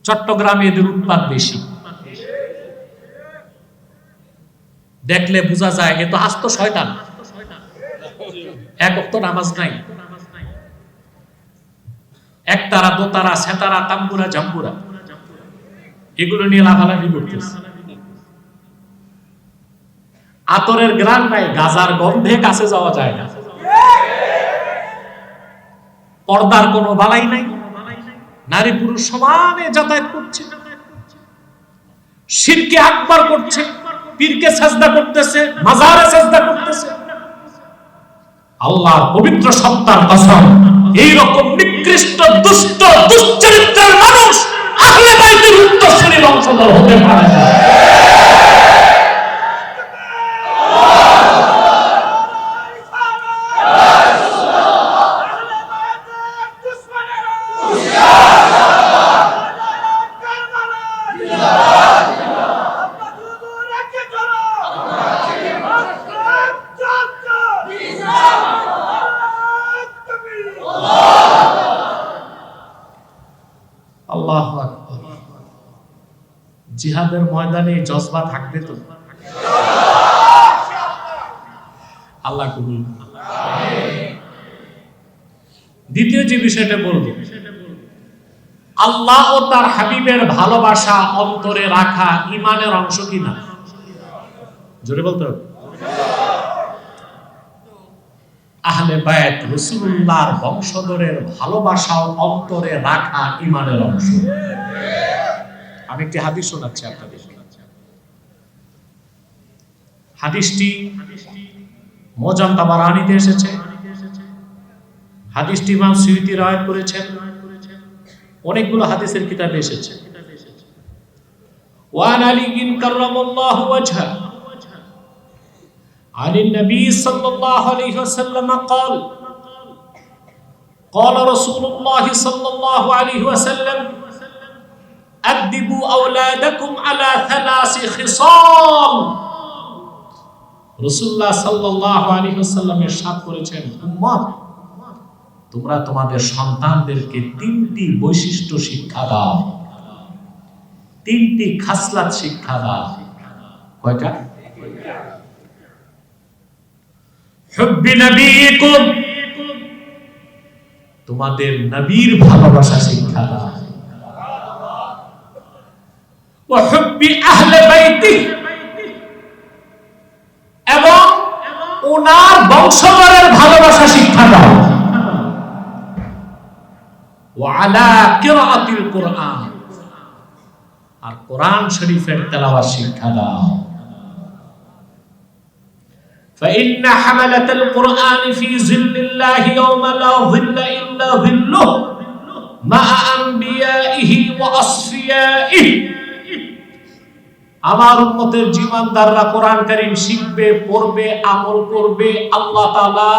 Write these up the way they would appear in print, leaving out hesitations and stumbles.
চট্টগ্রামে এদের উৎপাত বেশি। দেখলে বোঝা যায় এ তো আস্ত শয়তান, এক ওয়াক্ত নামাজ নাই, একতারা দোতারা সেতারা তাম্বুরা জাম্বুরা এগুলো নিয়ে লাফালাফি করতেছে। আতরের গ্রান নাই, গাজার গন্ধে কাছে যাওয়া যায় না, পর্দার কোনো বালাই নাই, নারী পুরুষ সমানে যাতায়াত করছে, শিরকে আকবার করছে, পীরকে সাজদা করতেছে, মাজারে সাজদা করতেছে। আল্লাহর পবিত্র সত্তার কসম, এই রকম নিকৃষ্ট দুষ্ট দুশ্চরিত্রের মানুষ আহলে বাইতের উত্তরসূরি বংশধর হতে পারে না। আল্লাহু আকবার। জিহাদের ময়দানে জজবা থাকবে তো? আল্লাহ কবুল। দ্বিতীয় যে বিষয়টা বলবো, আল্লাহ ও তার হাবিবের ভালোবাসা অন্তরে রাখা ঈমানের অংশ কিনা? জোরে বলতে হবে। আহলে বায়ত রাসূলুল্লাহর বংশধরের ভালোবাসা অন্তরে রাখা ঈমানের অংশ। আমি একটি হাদিস শোনাচ্ছি আপনাদের। হাদিসটি মুজাম তাবারানীতে এসেছে, হাদিসটি ইমাম সুয়ুতী রওয়ায়াত করেছেন, অনেকগুলো হাদিসের কিতাবে এসেছে। ওয়ান আলী কাররামাল্লাহু ওয়াজহা عن النبي صلى الله عليه وسلم قال قال رسول الله صلى الله عليه وسلم أدبوا أولادكم على ثلاث خصال রাসূলুল্লাহ সাল্লাল্লাহু আলাইহি ওয়াসাল্লাম ইরশাদ করেছেন, উম্মত তোমরা তোমাদের সন্তানদেরকে তিনটি বৈশিষ্ট্য শিক্ষা দাও, তিনটি খাসলাত শিক্ষা দাও। কয়টা? হুব্বি নবীকুম, তোমাদের নবীর ভালোবাসা শিক্ষা দাও, ওয়া হুব্বি আহলে বাইতি, এবং ওনার বংশধরের ভালোবাসা শিক্ষা দাও, ওয়া আলা কিরাআতিল কুরআন, আর কোরআন শরীফের তেলাওয়াত শিক্ষা দাও। فإن حملة القرآن في ظل الله يوم لا ظل إلا ظله مع أنبيائه وأصفيائه। আমার উম্মতের জীবনদাররা কোরআন কারীম শিখবে, পড়বে, আমল করবে, আল্লাহ তাআলা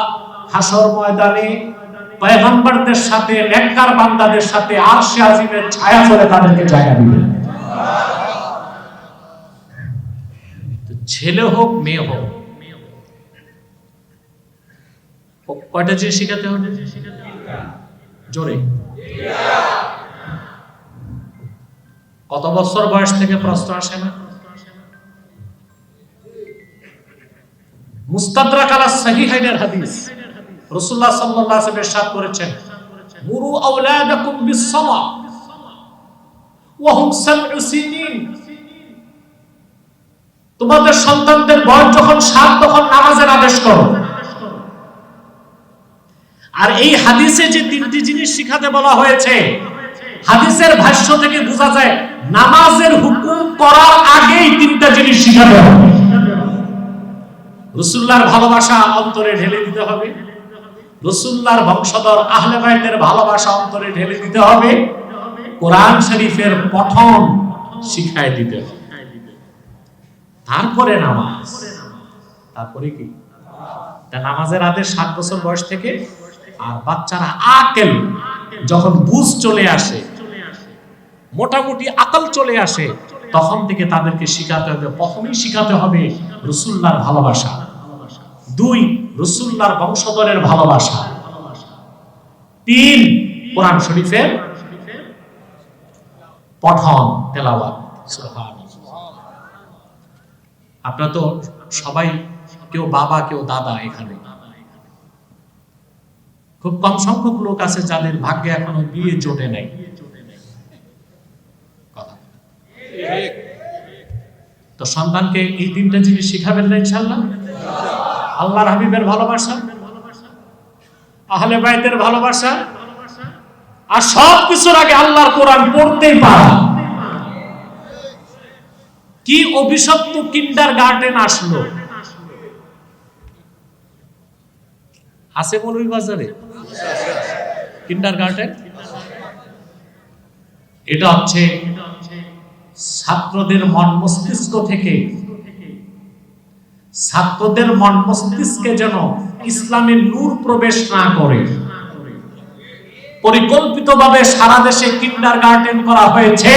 হাশর ময়দানে পয়গম্বরদের সাথে, নেককার বান্দাদের সাথে আরশে আজিমের ছায়া তলে তাদেরকে জায়গা দিবেন। ছেলে হোক মেয়ে হোক, কয়টা জিনিস শিখাতে হবে? জোরে। কত বছর বয়স থেকে প্রশ্ন আসে না? মুস্তাদরাক আলা সাহিহাইনের হাদিস, রাসূলুল্লাহ সাল্লাল্লাহু আলাইহি ওয়াসাল্লাম ইরশাদ করেছেন, মুরু আওলাদাকুম বিস-সালাহ ওয়া হুম 7 সিনিন। তোমাদের সন্তানদের বয়স যখন 7 তখন নামাজের আদেশ করো। আর এই হাদিসে যে তিনটি জিনিস শিখাতে বলা হয়েছে, হাদিসের ভাষ্য থেকে বোঝা যায় নামাজের হুকুম করার আগেই তিনটা জিনিস শিখাতে হবে। রাসূলুল্লাহর ভালোবাসা অন্তরে ঢেলে দিতে হবে, রাসূলুল্লাহর বংশধর আহলে বাইতের ভালোবাসা অন্তরে ঢেলে দিতে হবে, কোরআন শরীফের পঠন শিখায় দিতে হবে, তারপরে নামাজ। তারপরে কি? তা নামাজের আদেশ 7 বছর বয়স থেকে। আর বাচ্চারা আকেল যখন বুঝ চলে আসে, মোটামুটি আকল চলে আসে, তখন থেকে তাদেরকে শিখাতে হবে, প্রথমেই শিখাতে হবে রাসূলুল্লাহর ভালোবাসা, 2 রাসূলুল্লাহর বংশধরের ভালোবাসা, 3 কোরআন শরীফের পঠন তেলাওয়াত। সুবহানাল্লাহ। আপনারা তো সবাই কেউ বাবা কেউ দাদা, এখানে খুব কম সংখ্যক লোক আছে যাদের ভাগ্যে এখনো বিয়ে জোটে নাই। তো সন্তানকে এই তিনটা জিনিস শিখাবেন না ইনশাআল্লাহ? আল্লাহর হাবিবের ভালোবাসা, আহলে বাইতের ভালোবাসা, আর সব কিছুর আগে আল্লাহর কোরআন পড়তেই পারা। কি অভিশপ্ত কিন্ডারগার্টেন আসলো, আছে মৌলভী বাজারে কিন্ডারগার্টেন। এটা হচ্ছে ছাত্রদের মন মস্তিষ্ক থেকে, ছাত্রদের মন মস্তিষ্কে যেন ইসলামের নূর প্রবেশ না করে পরিকল্পিতভাবে সারা দেশে কিন্ডারগার্টেন করা হয়েছে।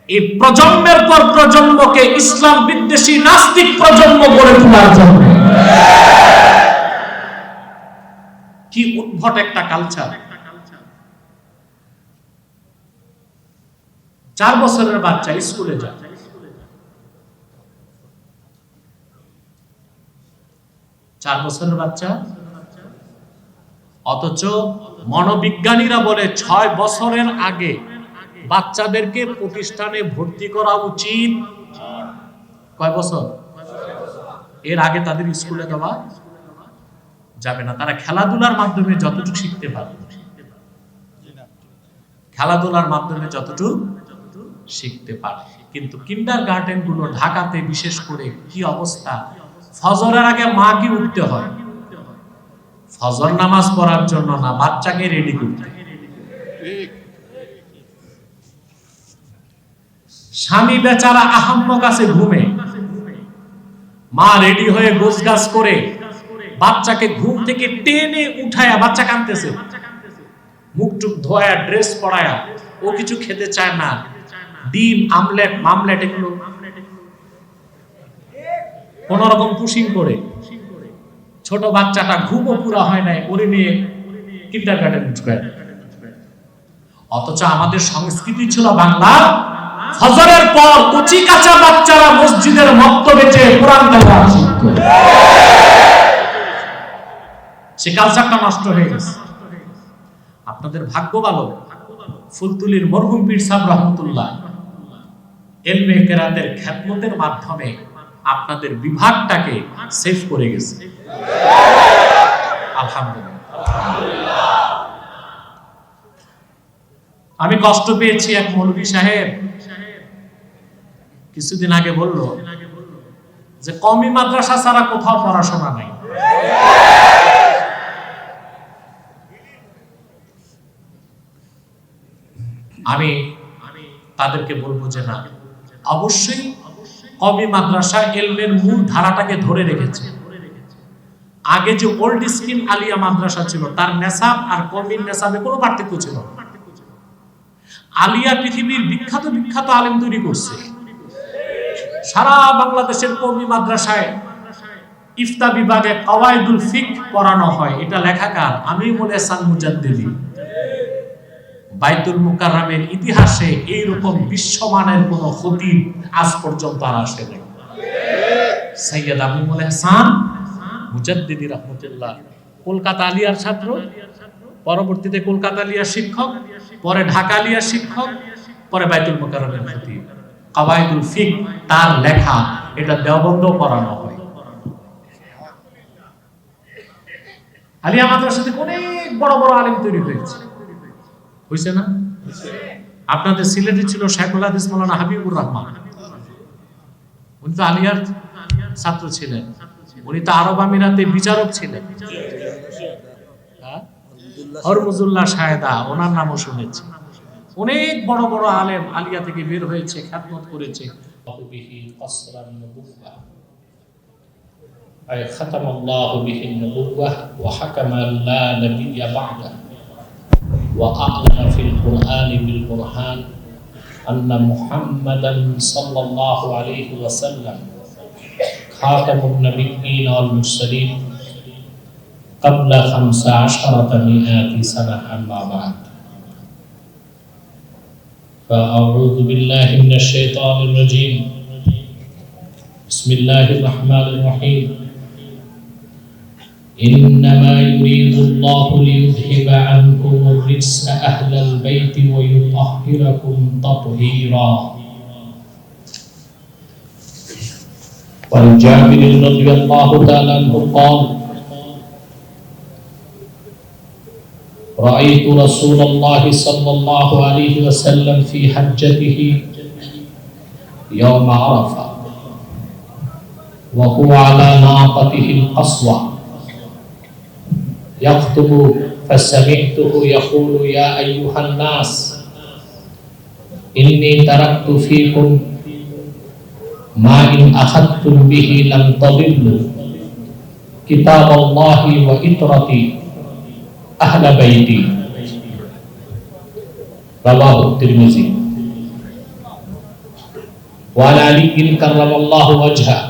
এই প্রজন্মের পর প্রজন্মকে ইসলাম বিদ্বেষী নাস্তিক প্রজন্ম গড়ে তোলার জন্য। কি উদ্ভট একটা কালচার। 4 বছরের বাচ্চা স্কুলে যায়, 4 বছরের বাচ্চা, অথচ মনোবিজ্ঞানীরা বলে 6 বছরের আগে বাচ্চাদেরকে প্রতিষ্ঠানে ভর্তি করা উচিত। কয় বছর? এর আগে তাদের স্কুলে দেওয়া যাবে না। তারা খেলাধুলার মাধ্যমে যতটুকু শিখতে পারে, খেলাধুলার মাধ্যমে যতটুকু শিখতে পারে। কিন্তু কিন্ডারগার্টেন গুলো ঢাকাতে বিশেষ করে কি অবস্থা, ফজরের আগে মা কি উঠতে হয় ফজর নামাজ পড়ার জন্য না, বাচ্চাকে রেডি করতে। স্বামী বেচারা আহাম্মক আছে ঘুমে, মা রেডি হয়ে গোছগাছ করে বাচ্চাকে ঘুম থেকে টেনে উঠায়া, বাচ্চা কাঁদতেছে, মুখ টুক ধোয়া ড্রেস পরায়া, ও কিছু খেতে চায় না, ডিম আমলেট মামলেট এগুলো কোন রকম পুশিং করে, ছোট বাচ্চাটা ঘুমও পুরা হয় নাই, ওরে নিয়ে কিন্ডারগার্টেন ঢুকায়। অথচ আমাদের সংস্কৃতি ছিল বাংলা, ফজরের পর কচি কাঁচা বাচ্চারা মসজিদের মক্তবে যেয়ে কোরআন তেলাওয়াত শিখত। সে কালচারটা নষ্ট হয়ে গেছে। আপনাদের ভাগ্য ভালো, ফুলতুলির মরহুম পীর সাহেব রহমতুল্লাহ ইলমে কেরাতের খিদমতের মাধ্যমে আপনাদের বিভাগটাকে সেভ করে গেছে, আলহামদুলিল্লাহ। আমি কষ্ট পেয়েছি, এক মৌলভী সাহেব কিছুদিন আগে বলল যে কওমি মাদ্রাসা ছাড়া কোথাও পড়াশোনা নাই। আমি তাদেরকে বলবো যে না, অবশ্যই কওমি মাদ্রাসা ইলমের মূল ধারাটাকে ধরে রেখেছে। আগে যে ওল্ড স্কিম আলিয়া মাদ্রাসা ছিল, তার নেসাব আর কওমির নেসাবে কোনো পার্থক্য ছিল না। আলিয়া পৃথিবীর বিখ্যাত বিখ্যাত আলেম তৈরি করছে। সারা বাংলাদেশের কওমি মাদ্রাসায় ইফতা বিভাগে কওয়াইদুল ফিকহ পড়ানো হয়। এটা লেখাকার আমিরুল ইহসান মুজাদ্দিদি। বাইতুল মুকাররমের ইতিহাসে এইরকম বিশ্বমানের কোন খতিব আজ পর্যন্ত আর আসে নাই। সৈয়দ আমিরুল ইহসান মুজাদ্দিদি রাহমাতুল্লাহ কলকাতা আলিয়ার ছাত্র, পরবর্তীতে কলকাতা আলিয়ার শিক্ষক, পরে ঢাকা আলিয়ার শিক্ষক, পরে বাইতুল মুকাররমের খতিব। কওয়াইদুল ফিকহ তার লেখা, এটা দেওবন্দ পড়ানো হয়। আলিয়া মাদ্রাসাতে অনেক বড় বড় আলেম তৈরি হয়েছে, হইছে না? আপনাদের সিলেটে ছিল শাইখুল হাদিস মাওলানা হাবিবুর রহমান, উনি তো আলিয়ার ছাত্র ছিলেন। উনি তো আরব আমিরাতে বিচারক ছিলেন। হরমুজুল্লাহ শাহেদা, ওনার নামও শুনেছি। অনেক বড় বড় আলেম আলিয়া থেকে বের হয়েছে, খিদমত করেছে। আই খাতামাল্লাহু বিহিন নবুওয়াহ ওয়া হাকামা লা নাবিয়্যা বা'দা ওয়া আ'লানা ফিল কুরআনি বিল বুরহান আন্না মুহাম্মাদান সাল্লাল্লাহু আলাইহি ওয়াসাল্লাম খাতামুন নাবিয়্যিন ওয়াল মুরসালিন ক্বাবলা 15 মিআতি সানাহ আম্মা বা'দ। فأعوذ بالله من الشيطان الرجيم بسم الله الرحمن الرحيم إنما يريد الله ليذهب عنكم الرجس أهل البيت ويطهركم تطهيرا وعن جابر رضي الله تعالى عنه قال رأيت رسول الله صلى الله عليه وسلم في حجته يوم عرفة وهو على ناقته القصوى يخطب فسمعته يقول يا أيها الناس إني تركت فيكم ما إن أخذتم به لم تضلوا كتاب الله وإطرتي أهل بيتي رواه الترمذي وعن علي كرم الله وجهه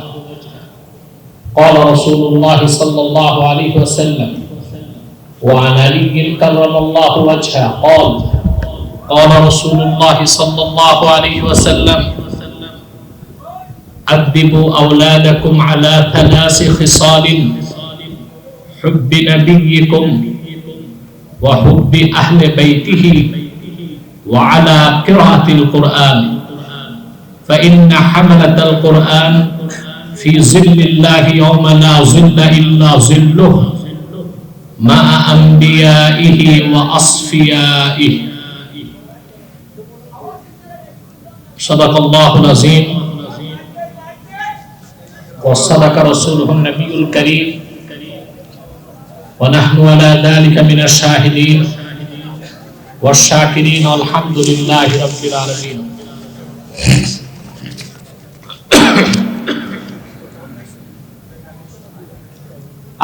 قال رسول الله صلى الله عليه وسلم وعن علي كرم الله وجهه قال رسول الله صلى الله عليه وسلم أدبوا أولادكم على 3 خصال حب نبيكم وحب أهل بيته وعلى قراءة القرآن فإن حملة القرآن في ظل الله يوم لا ظل إلا ظله مع أنبيائه وأصفيائه صدق الله العظيم وصدق رسوله النبي الكريم ونحن على ذلك من الشاهدين والشاكرين والحمد لله رب العالمين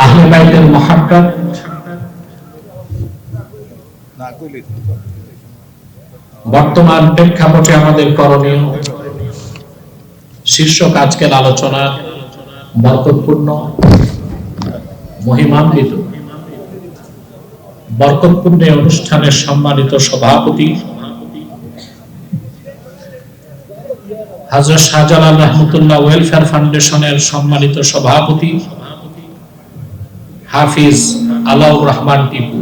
আহলে বাইতের মুহাব্বত বর্তমান প্রেক্ষাপটে আমাদের করণীয় শীর্ষক আজকের আলোচনা বরকতপূর্ণ মহিমান্বিত বরকতপূর্ণ অনুষ্ঠানের সম্মানিত সভাপতি হযরত শাহজালাল রহমতুল্লাহ ওয়েলফেয়ার ফাউন্ডেশনের সম্মানিত সভাপতি হাফিজ আলাউর রহমান টিপু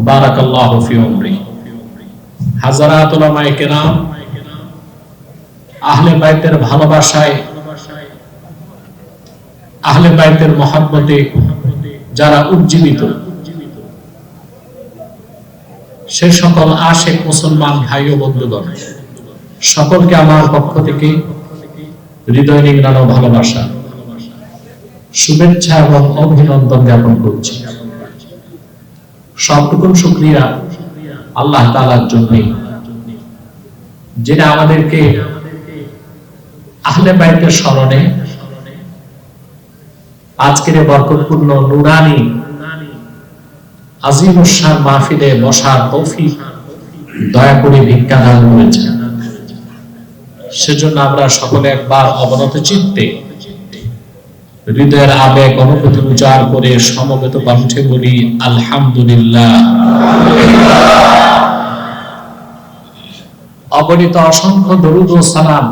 বারাকাল্লাহু ফি উমরি হাজারাত উলামায়ে কেরাম আহলে বাইতের ভালোবাসায় আহলে বাইতের মহব্বতে যারা উজ্জীবিত সে সকল আশিক মুসলমান ভাই ও বন্ধুগণ সকলকে আমার পক্ষ থেকে হৃদয় নিংড়ানো ভালোবাসা শুভেচ্ছা এবং অভিনন্দন জ্ঞাপন করছি। সবটুকু শুকরিয়া আল্লাহ তাআলার জন্য যিনি আমাদেরকে আহলে বাইতের স্মরণে আজকের বরকতপূর্ণ নুরানি আজিম শান মাহফিলে বসার তৌফিক দয়া করে ভিক্ষা দান করেছেন। সেজন্য আমরা সকলে একবার অবনত চিত্তে হৃদয়ের আবেগ অনুভূতি উজাড় করে সমবেত কণ্ঠে বলি আলহামদুলিল্লাহ। অগণিত অসংখ্য দরুদ ও সালাম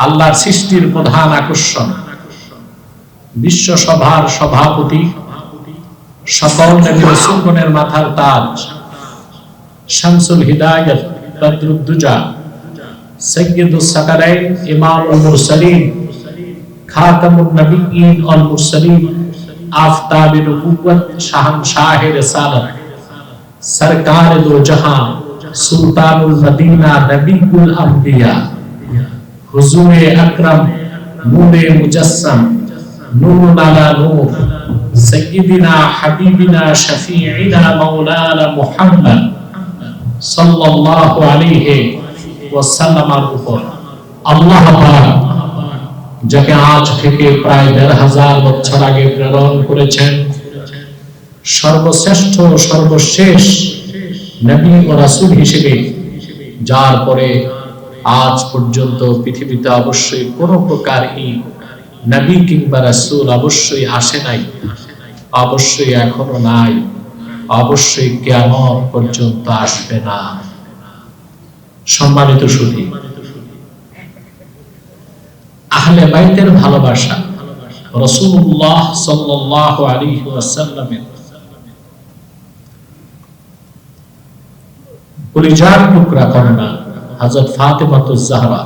আল্লাহর সৃষ্টির প্রধান আকর্ষণ বিশ্ব সভার সভাপতি সকল নবী রাসূলগণের মাথার তাজ শামসুল হিদায়াত বদরুদ্দুজা সাইয়্যিদুস সাকারাইন ইমামুল মুরসালিন খাতামুন নবিয়্যিন ওয়াল মুরসালিন আফতাবে নবুওয়াত শাহনশাহে রিসালাত সরকার দো জাহান সুলতানুল মদিনা নবিয়ুল আম্বিয়া হুজুরে আকরাম নূরে মুজাসসাম নূরুন আলা নূর সাইয়্যিদিনা হাবিবিনা শাফিঈনা মাওলানা মুহাম্মদ সাল্লাল্লাহু আলাইহি ওয়াসাল্লামের উপর আল্লাহ পাক যাকে আজ থেকে প্রায় ১৫০০ বছর আগে প্রেরণ করেছেন সর্বশ্রেষ্ঠ সর্বশেষ নবী ও রাসূল হিসেবে, যার পরে আজ পর্যন্ত পৃথিবীতে অবশ্যই কোনো প্রকারই নবী কিংবা রাসূল অবশ্যই আসে নাই, অবশ্যই এখনো নাই, অবশ্যই কিয়ামত পর্যন্ত আসবে না। সম্মানিত সুধী, আহলে বাইতের ভালোবাসা রাসূলুল্লাহ সাল্লাল্লাহু আলাইহি ওয়াসাল্লামের পরিজার টুকরা কন্যা হযরত ফাতেমাতুজ জাহরা,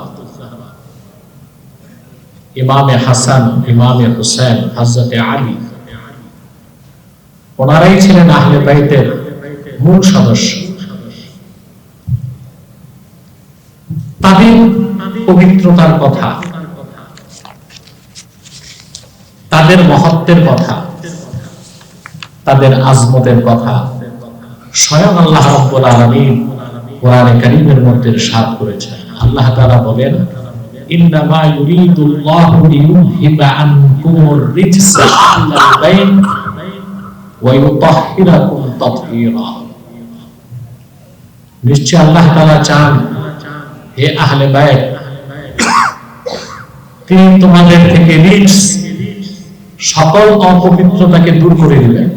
ইমামে হাসান, ইমামে হুসাইন, হযরতে আলী, ওনারাই ছিলেন আহলে বাইতের মূল সদস্য। তাদের পবিত্রতার কথা, তাদের মহত্বের কথা, তাদের আজমতের কথা স্বয়ং আল্লাহ রাব্বুল আলামিন কোরআনে কারীমের মধ্যে ইরশাদ করেছেন। আল্লাহ তাআলা বলেন, ইন্নামা ইউরিদুল্লাহু লিইউযহিবা আনকুমুর রিজসা আহলাল বাইত ওয়া ইউতাহহিরাকুম তাতহীরা। নিশ্চয় আল্লাহ তাআলা চান, হে আহলে বাইত, তিনি তোমাদের থেকে রিজস, সকল অপবিত্রতাকে দূর করে দিবেন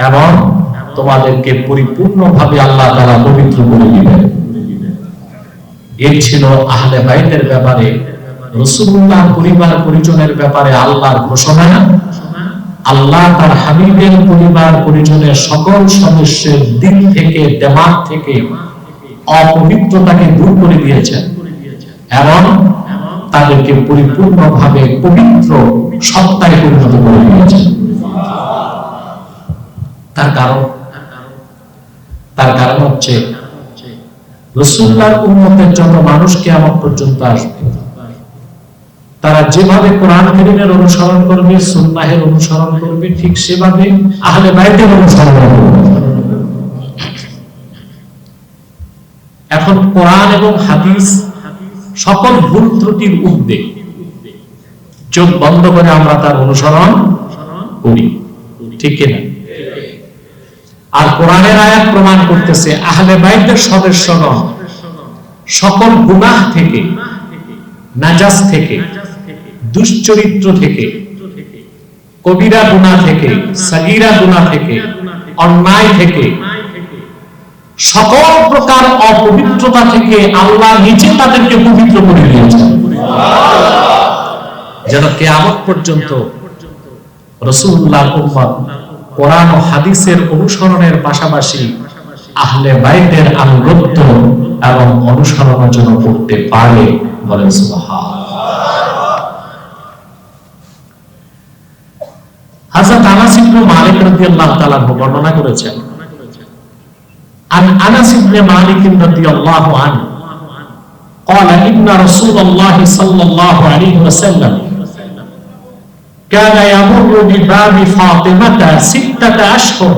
এবং তোমাদেরকে পরিপূর্ণভাবে আল্লাহ তাআলা পবিত্র করে দিবেন। এই ছিল আহলে বাইতের ব্যাপারে রাসূলুল্লাহ পরিবার পরিজনের ব্যাপারে আল্লাহর ঘোষণা। আল্লাহ তার হাবিবের পরিবার পরিজনের সকল সদস্যের দিক থেকে, দিমাগ থেকে অপবিত্রতাকে দূর করে দিয়েছেন এবং তাদেরকে পরিপূর্ণভাবে পবিত্র সত্তায় পরিণত করে দিয়েছেন। তার কারণ হচ্ছে রাসূলুল্লাহর উম্মতের জন্য মানুষ কিয়ামত পর্যন্ত আসবে, তারা যেভাবে কোরআন কারীমের অনুসরণ করবে, সুন্নাহের অনুসরণ করবে, ঠিক সেভাবে আহলে বাইতের অনুসরণ করবে। এখন কোরআন এবং হাদিস সকল ভুল ত্রুটির ঊর্ধ্বে, চোখ বন্ধ করে আমরা তার অনুসরণ করি, ঠিক কিনা? আর কোরআনের আয়াত প্রমাণ করতেছে আহলে বাইতের সদস্যগণ সকল গুনাহ থেকে, নাজাস থেকে, দুশ্চরিত্র থেকে, কবিরা গুনাহ থেকে, সাগীরা গুনাহ থেকে, অন্যায় থেকে, সকল প্রকার অপবিত্রতা থেকে আল্লাহ নিজে তাদেরকে পবিত্র করে দিয়েছেন, যেন কিয়ামত পর্যন্ত রাসূলুল্লাহর উম্মত কোরআন ও হাদিসের অনুসরণের পাশাপাশি আহলে বাইতের আনুগত্য এবং অনুসরণের জন্য করতে পারে। বলেন সুবহানাল্লাহ। হযরত আনাস ইবনে মালিক রাদিয়াল্লাহু তাআলা বর্ণনা করেছেন, عن أنس بن مالك رضي الله عنه قال إن رسول الله صلى الله عليه وسلم كان يمر بباب فاطمة 6 أشهر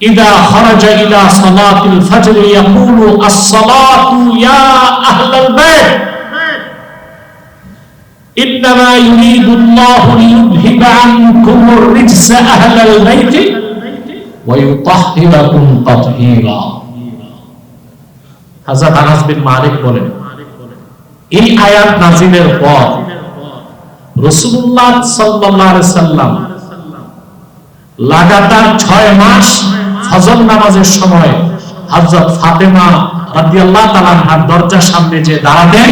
إذا خرج إلى صلاة الفجر يقول الصلاة يا أهل البيت إنما يريد الله ليذهب عنكم الرجس أهل البيت ويطهركم تطهيرا। হযরত আনাস বিন মালিক বলেন, এই আয়াত নাযিলের পর রাসূলুল্লাহ সাল্লাল্লাহু আলাইহি সাল্লাম লাগাতার 6 মাস ফজর নামাজের সময় হযরত ফাতেমা রাদিয়াল্লাহু তাআলা আনহার দরজার সামনে যে দাঁড়াতেন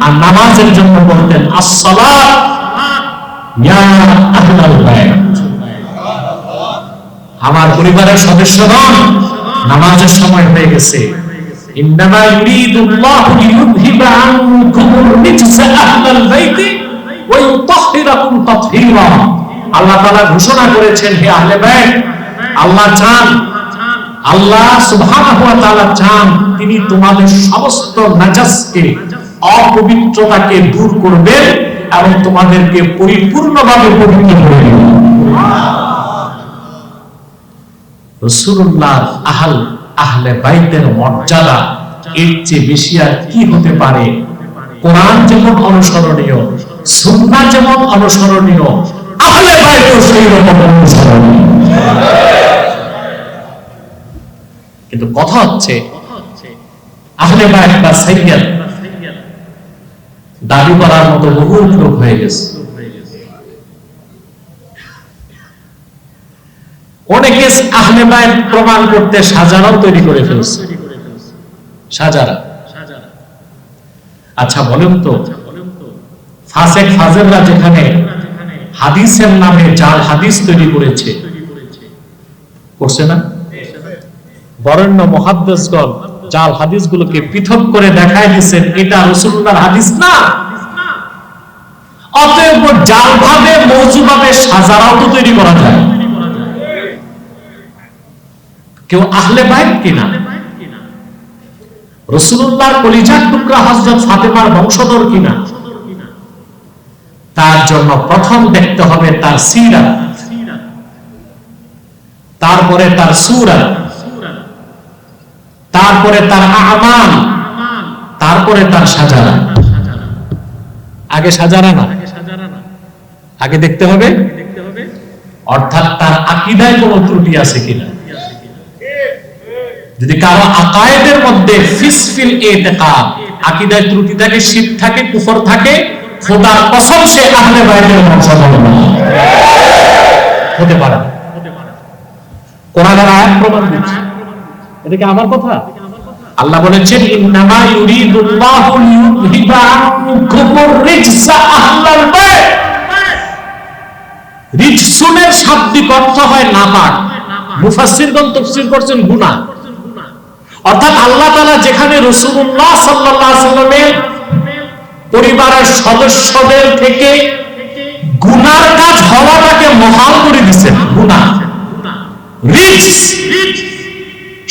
আর নামাজের জন্য বলতেন, আসসালাত ইয়া আহলাল বাইত, আমার পরিবারের সদস্যগণ নামাজের সময় হয়ে গেছে। ইন্নামা ইউরিদুল্লাহু লিইউযহিবা আনকুমুর রিজসা আহলাল বাইত ওয়া ইউতাহহিরাকুম তাতহীরা। আল্লাহ তাআলা ঘোষণা করেছেন, হে আহলে বাইত, আল্লাহ চান, আল্লাহ সুবহানাহু ওয়া তাআলা চান তিনি তোমাদের সমস্ত নাজাসকে, অপবিত্রতাকে দূর করবেন এবং তোমাদেরকে পরিপূর্ণভাবে পবিত্র করে দিবেন। রাসূলুল্লাহ আহলে বাইতের মর্যাদা এর চেয়ে বেশি আর কি হতে পারে? কোরআন যেমন অনুসরণীয়, সুন্নাহ যেমন অনুসরণীয়, আহলে বাইতও সেই রকম অনুসরণীয়। কিন্তু কথা হচ্ছে আহলে বাইত বা সাইয়্যিদ দাবি করার মতো বহু লোক হয়ে গেছে। অনেকে আহলে বাইত প্রমাণ করতে সাজানো তৈরি করে ফেলছে। সাজারা। আচ্ছা বলেন তো, ফাসেক ফাজেররা যেখানে হাদিসের নামে জাল হাদিস তৈরি করেছে, করছে না? বরেণ্য মুহাদ্দিসগণ জাল হাদিসগুলোকে পৃথক করে দেখায় দিয়েছেন এটা রাসূলুল্লাহর হাদিস না। অতএব জালভাবে মওজুভাবে সাজারাও তো তৈরি করা যায়। কেউ আহলে বাইত কিনা, রাসূলুল্লাহর কলিজার টুকরা হযরত ফাতেমার বংশধর কিনা, তার জন্য প্রথম দেখতে হবে তার সিরাত, তারপরে তার সূরা, তারপরে তার আমাল, তারপরে তার সাজারা। আগে সাজারা না, আগে দেখতে হবে অর্থাৎ তার আকীদায় কোনো ত্রুটি আছে কিনা। যদি কারো আকায়েদের মধ্যে ফিসফিল ইতিকাদ, আকীদায় ত্রুটি থাকে, শিরক থাকে, কুফর থাকে, খোদার কসম সে আহলে বাইতের বংশধর না, হতে পারে না। কোরআনের আয়াত প্রমাণ দিচ্ছে। এটা কি আমার কথা? আল্লাহ বলেছেন ইন্নামা ইউরিদুল্লাহু লিইউযহিবা আনকুমুর রিজসা আহলাল বাইত। রিজসুনের শাব্দিক অর্থ হয় নাপাক। মুফাসসিরগণ তাফসীর করছেন গুনাহ। অর্থাৎ আল্লাহ তাআলা যেখানে রাসূলুল্লাহ সাল্লাল্লাহু আলাইহি ওয়াসাল্লামের পরিবারের সদস্যদের থেকে গুনার কাজ হওয়াটাকে মহাল করে দিয়েছেন, গুনাহ রিজস,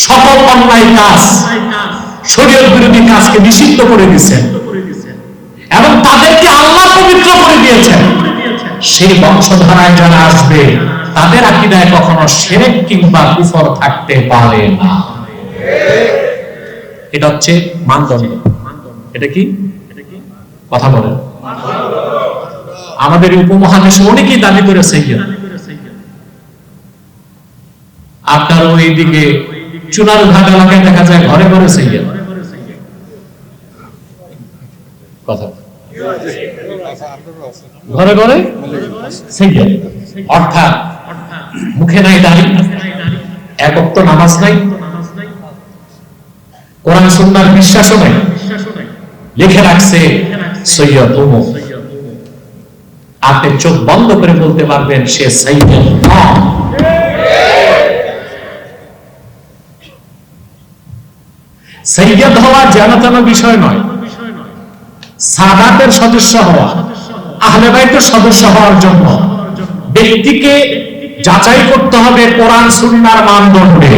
সকল অন্যায় কাজ, শরীয়ত বিরোধী কাজকে নিষিদ্ধ করে দিয়েছেন এবং তাদেরকে আল্লাহ পবিত্র করে দিয়েছেন। সেই বংশধারায় যারা আসবে তাদের আকীদায় কখনো শিরক কিংবা কুফর থাকতে পারে না। এটা হচ্ছে মানদণ্ড। এটা কি কথা বলেন? আমাদের উপমহাদেশে অনেকেই দাবি করে সাইয়্যিদ। আপনার ওইদিকে চুনারঘাট এলাকায় দেখা যায় ঘরে ঘরে সাইয়্যিদ। কথা ঘরে ঘরে সাইয়্যিদ অর্থাৎ মুখে নাই দাড়ি, এক ওয়াক্ত নামাজ নাই, কোরআন সুন্নাহর বিশ্বাসও নাই, লিখে রাখছে সৈয়দ অমুক। আপনি চোখ বন্ধ করে বলতে পারবেন সে সৈয়দ নয়। সৈয়দ হওয়া যেন তেন বিষয় নয়। সাদাতের সদস্য হওয়া, আহলে বাইতের সদস্য হওয়ার জন্য ব্যক্তিকে যাচাই করতে হবে কোরআন সুন্নাহর মানদণ্ডে।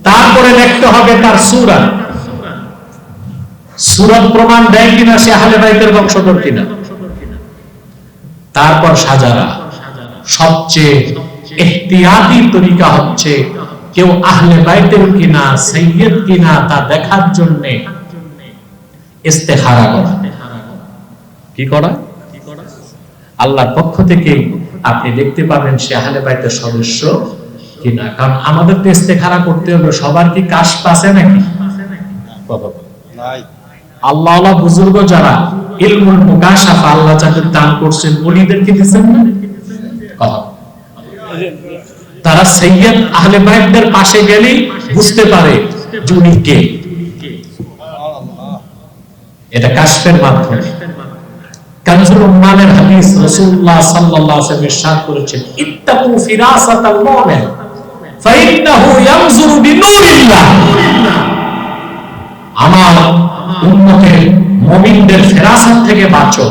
তারপরে দেখতে হবে তার সূরা, সূরত প্রমাণ দেয় কিনা সে আহলে বাইতের বংশধর কিনা। তারপর সাজারা। সবচেয়ে ইহতিয়াতি তরিকা হচ্ছে কেউ আহলে বাইতের কিনা, সাইয়্যিদ কিনা তা দেখার জন্য ইস্তেখারা করা। কি করা? আল্লাহর পক্ষ থেকে আপনি দেখতে পাবেন সে আহলে বাইতের সদস্য কিনা। কারণ আমাদের তো ইস্তেখারা করতে হবে। সবার কি কাশফ আছে নাকি? নাই। আল্লাহ বুজুর্গ যারা ইলমুল মুকাশাফা আল্লাহ যাদের দান করছেন, ওলিদেরকে দিবেন না কথা। তারা সাইয়্যিদ আহলে বাইতদের পাশে গেলেই বুঝতে পারে যে উনি কে। এটা কাশফের মাধ্যমে। কানজুল উম্মানের হাদিস রাসূলুল্লাহ সাল্লাল্লাহু আলাইহি ওয়াসাল্লাম ইরশাদ করেছেন ইত্তাকু ফিরাসাতাল মুমিন ফাইন্নাহু ইয়ানজুরু বিনূরিল্লাহ। আমার উম্মতের মুমিনদের ফিরাসাত থেকে বাঁচো,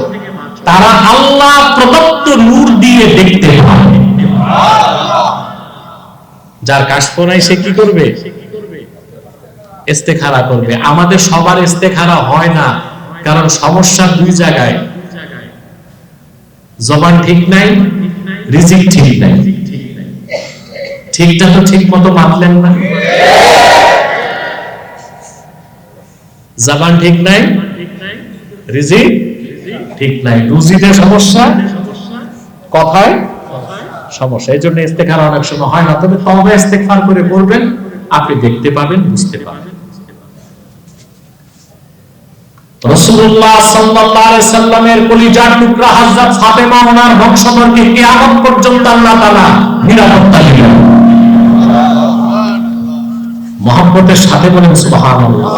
তারা আল্লাহ প্রদত্ত নূর দিয়ে দেখতে পায়। যার কাশফ নাই সে কি করবে? ইস্তেখারা করবে। আমাদের সবার ইস্তেখারা হয় না, কারণ সমস্যা দুই জায়গায়। জবান ঠিক নাই, রিজিক ঠিক নাই। ঠিকটা তো ঠিক মতো মানলেন না। জবান ঠিক নাই, রিজিক ঠিক নাই, রুজিতে সমস্যা, কথায় সমস্যা। এই জন্য ইস্তেখারা অনেক সময় হয় না। তবে তওবা ইস্তেগফার করে করবেন, আপনি দেখতে পাবেন, বুঝতে পাবেন। রাসূলুল্লাহ সাল্লাল্লাহু আলাইহি সাল্লামের কলিজার টুকরা হযরত ফাতেমা ওনার বংশধরকে কিয়ামত পর্যন্ত আল্লাহ তাআলা নিরাপত্তা দিবেন। মহব্বতের সাথে বলেন সুবহানাল্লাহ।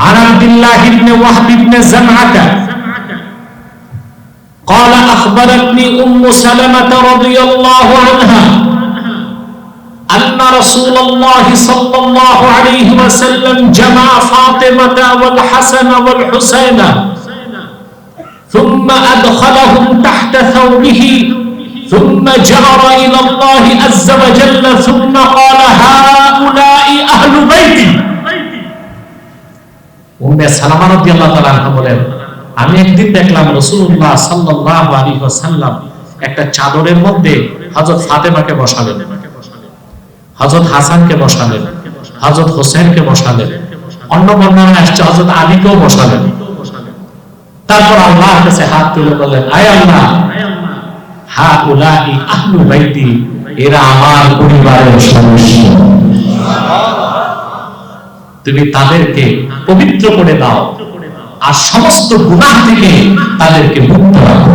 عن عبد الله بن وهب بن زمعة قال أخبرتني أم سلمة رضي الله عنها أن رسول الله صلى الله عليه وسلم جمع فاطمة والحسن والحسين ثم أدخلهم تحت ثوبه ثم جأر إلى الله عز وجل ثم قال هؤلاء أهل بيتي। উম্মে সালামা রাদিয়াল্লাহু তাআলা আনহা বলেন, আমি একদিন দেখলাম রাসূলুল্লাহ সাল্লাল্লাহু আলাইহি ওয়াসাল্লাম একটা চাদরের মধ্যে হযরত ফাতেমাকে বসালেন, হযরত হাসানকে বসালেন, হযরত হোসেনকে বসালেন, অন্য বর্ণনায় আসছে হযরত আলীকেও বসালেন। তারপর আল্লাহর কাছে হাত তুলে বললেন, আয় আল্লাহ, হাউলাই আহলু বাইতি, এরা আমার পরিবারের সদস্য, তুমি তাদেরকে পবিত্র করে দাও আর সমস্ত গুনাহ থেকে তাদেরকে মুক্ত রাখো।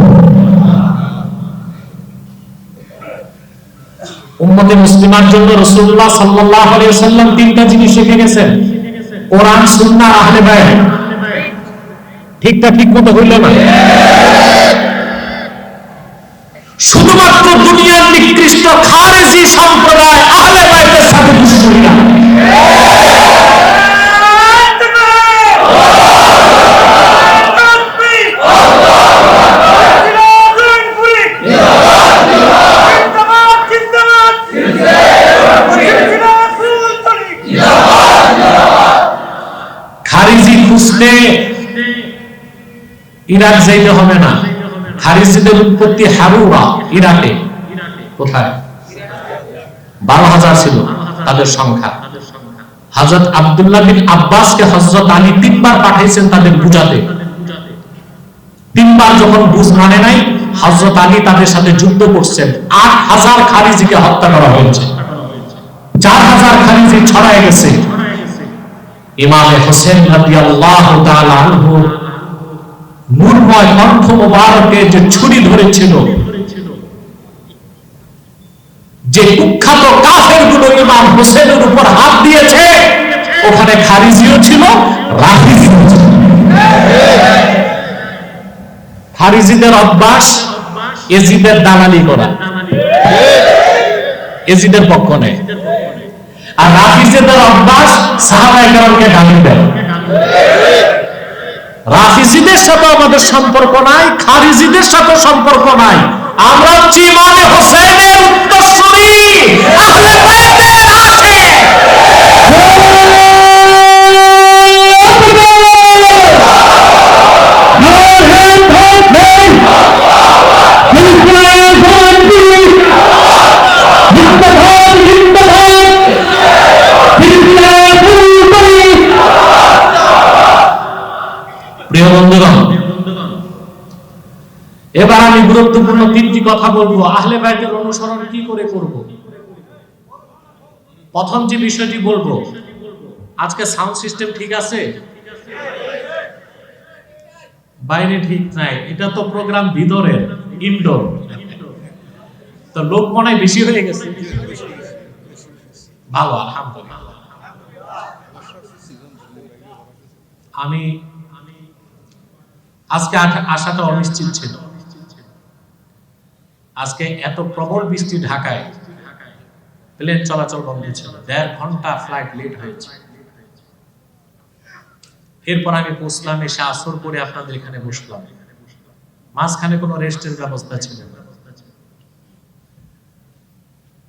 উম্মতে মুসলিমার জন্য রাসূলুল্লাহ সাল্লাল্লাহু আলাইহি ওয়াসাল্লাম তিনটা জিনিস রেখে গেছেন, কোরআন, সুন্নাহ, আহলে বাইত। ঠিকটা ঠিক মতো হইল না? শুধুমাত্র দুনিয়ার নিকৃষ্ট খারেজি সম্প্রদায় আহলে বাইতের সাথে দুশমনী না। খারিজি খুঁজতে ইরাক যাইতে হবে না। খারিজিদের উৎপত্তি হারুরা, ইরাকে। কোথায়? 12,000 ছিল তাদের সংখ্যা। হযরত আব্দুল্লাহ বিন আব্বাসকে হযরত আলী 3 বার পাঠাইছেন তাদের বুঝাতে। 3 বার যখন বুঝ মানে নাই, হযরত আলী তাদের সাথে যুদ্ধ করছেন। 8,000 খারিজিকে হত্যা করা হয়েছে, 4,000 খারিজি ছড়ায় গেছে। ইমামে হোসেন রাদিয়াল্লাহু তাআলা আনহু নূরময় কণ্ঠ মোবারকে যে ছুরি ধরেছিল, যে কুখ্যাত কাফেরগুলো ইমাম হোসেনের উপর হাত দিয়েছে, ওখানে খারিজিও ছিল, রাফিজিও ছিল। খারিজিদের অভ্যাস এজিদের দালালি করা, এজিদের পক্ষ নেয়। আর রাফিজিদের অভ্যাস সাহাবায়ে কেরামকে গালি দেয়। রাফিজিদের সাথে আমাদের সম্পর্ক নাই, খারিজিদের সাথে সম্পর্ক নাই। আমরা হচ্ছি ইমামে হোসেনের উত্তরসূরি, আহলে বাইতের আশিক। প্রিয় বন্ধুগণ, এবার আমি গুরুত্বপূর্ণ 3টি কথা বলবো। আহলে বাইতের অনুসরণ কি করে করব? প্রথম যে বিষয়টি বলবো, আজকে সাউন্ড সিস্টেম ঠিক আছে? বাইরে ঠিক নাই, এটা তো প্রোগ্রাম ভিতরে, ইনডোর, তো লোক মনে হয় বেশি হয়ে গেছে। ভালো, আলহামদুলিল্লাহ। আমি আজকে আসাটা অনিশ্চিত ছিল। আজকে এত প্রবল বৃষ্টি ঢাকায়, প্লেন চলাচল বন্ধ ছিল, 1.5 ঘন্টা ফ্লাইট লেট হয়েছে। এরপর আমি পৌঁছলাম, এসে আসর করে আপনাদের এখানে বসলাম। মাঝখানে কোনো রেস্টের ব্যবস্থা ছিল না।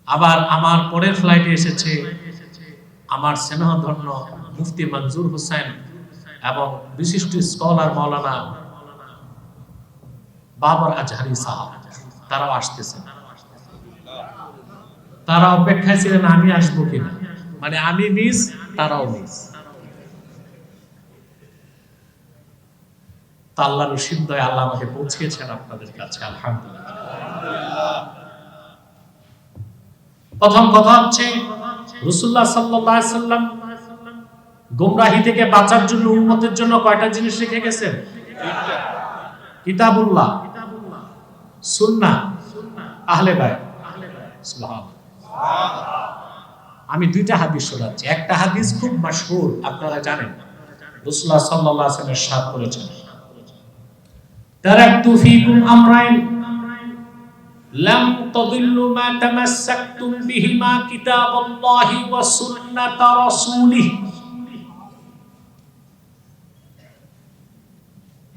আবার আমার পরের ফ্লাইটে এসেছে আমার স্নেহধন্য মুফতি মনজুর হোসেন এবং বিশিষ্ট স্কলার মাওলানা বাবর আজহারি সাহেব, তারাও আসতেছেন। তারা অপেক্ষায় ছিলেন আমি আসবো কিনা, মানে আমি মিস, তারাও মিস। তা আল্লাহর রশিদ দয় আল্লাহ আমাকে পৌঁছিয়েছেন আপনাদের কাছে, আলহামদুলিল্লাহ। প্রথম কথা হচ্ছে, রাসূলুল্লাহ সাল্লাল্লাহু আলাইহি সাল্লাম গোমরাহি থেকে বাঁচার জন্য উম্মতের জন্য কয়টা জিনিস রেখে গেছেন? কিতাবুল্লাহ, সুন্নাহ, আহলে বাইত। সুবহানাল্লাহ। আমি দুইটা হাদিস শোনাচ্ছি। একটা হাদিস খুব মাশহুর, আপনারা জানেন। রাসূলুল্লাহ সাল্লাল্লাহু আলাইহি ওয়াসাল্লাম ইরশাদ করেছেন, তারাকতু ফীকুম আমরাইন লাম তাদিল্লু মা তামাসসাকতুম বিহিমা কিতাবাল্লাহি ওয়া সুন্নাতা রাসূলিহি।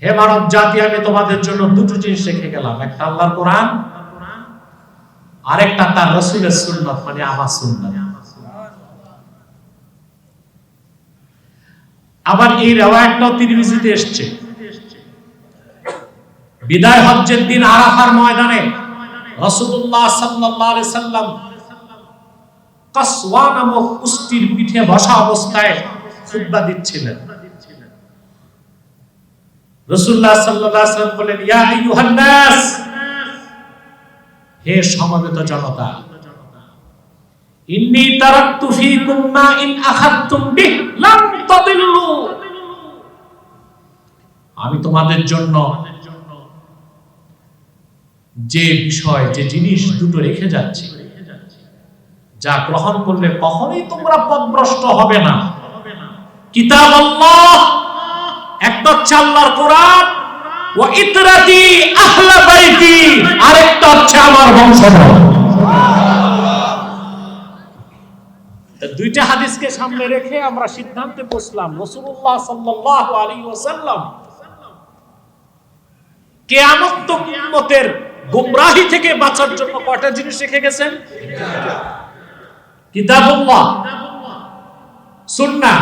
হে মানব জাতি, আমি তোমাদের জন্য দুটো জিনিস রেখে গেলাম, একটা আল্লাহর কোরআন, আরেকটা তার রাসূলের সুন্নাত, মানে আমার সুন্নাত। আবার এই riwayatটাও তিরমিজিতে এসেছে, বিদায় হজ্জের দিন আরাফার ময়দানে রাসূলুল্লাহ সাল্লাল্লাহু আলাইহি সাল্লাম কাসওয়া নামক উষ্ট্রির পিঠে বসা অবস্থায় খুতবা দিচ্ছিলেন। রাসূলুল্লাহ সাল্লাল্লাহু আলাইহি সাল্লাম বলেন, ইয়া আইয়ুহান নাস, হে সমবেত জনতা, ইন্নী তারাকতু ফীকুম মা ইন আখাযতুম বিহ লাম তাদিল্লু। আমি তোমাদের জন্য যে বিষয়, যে জিনিস দুটো রেখে যাচ্ছি, যা গ্রহণ করলে কখনোই তোমরা পথভ্রষ্ট হবে না। কিতাব আল্লাহ, একটা হচ্ছে আল্লাহর কোরআন, ওয়া ইতরাতি আহলে বাইতি, আরেকটা হচ্ছে আমার বংশধর। দুইটা হাদিসকে সামনে রেখে আমরা সিদ্ধান্তে পৌঁছলাম, রাসূলুল্লাহ সাল্লাল্লাহু আলাইহি ওয়াসাল্লাম কিয়ামত উম্মতের গুমরাহি থেকে বাঁচার জন্য কয়টা জিনিস রেখে গেছেন? কিতাবুল্লাহ, সুন্নাহ,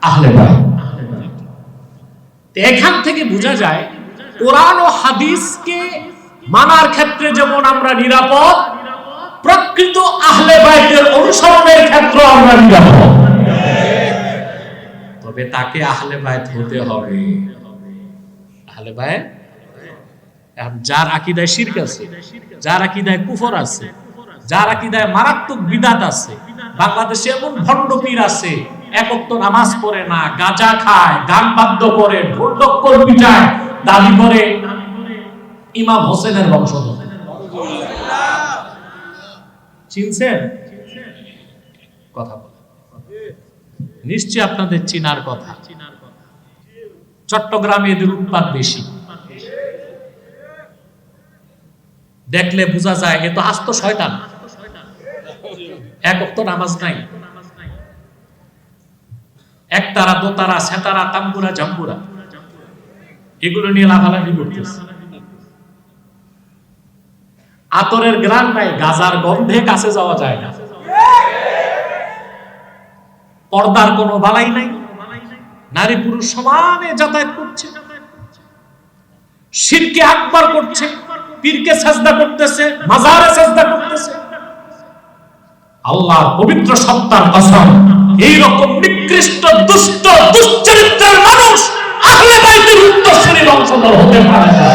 আহলে বাইত। এখান থেকে বোঝা যায় কোরআন ও হাদিসকে মানার ক্ষেত্রে যেমন আমরা নিরাপদ, প্রকৃত আহলে বাইতের অনুসরণের ক্ষেত্রে আমরা নিরাপদ। তবে তাকে আহলে বাইত হতে হবে। আহলে বাইত, যার আকীদায় শিরক আছে, যার আকীদায় কুফর আছে, যার আকীদায় মারাত্মক বিদআত আছে। বাংলাদেশে এমন ভণ্ড পীর আছে, এক ওয়াক্ত নামাজ পড়ে না, গাঁজা খায়, গান বাদ্য করে, ঢোল ঢক্কর পিটায়, দাবি করে ইমাম হোসেনের বংশধর। চিনছেন? কথা বলে নিশ্চয় আপনাদের চিনার কথা। চট্টগ্রামে এদের উৎপাত বেশি, দেখলে বোঝা যায় এ তো আস্ত শয়তান। এক ওয়াক্ত নামাজ নাই, একতারা, দোতারা, সেতারা, তাম্বুরা, জাম্বুরা, এগুলো নিয়ে লাফালাফি করতেছে। আতরের গ্রান নাই, গাজার গন্ধে কাছে যাওয়া যায় না। পর্দার কোনো বালাই নাই, নারী পুরুষ সমানে যাতায়াত করছে, শিরকে আকবার করছে, পীরকে সাজদা করতেছে, মাজারে সাজদা করতেছে। আল্লাহর পবিত্র সত্তার কসম, এই রকম নিকৃষ্ট, দুষ্ট, দুশ্চরিত্রের মানুষ আহলে বাইতের উত্তরসূরি বংশধর হতে পারে না।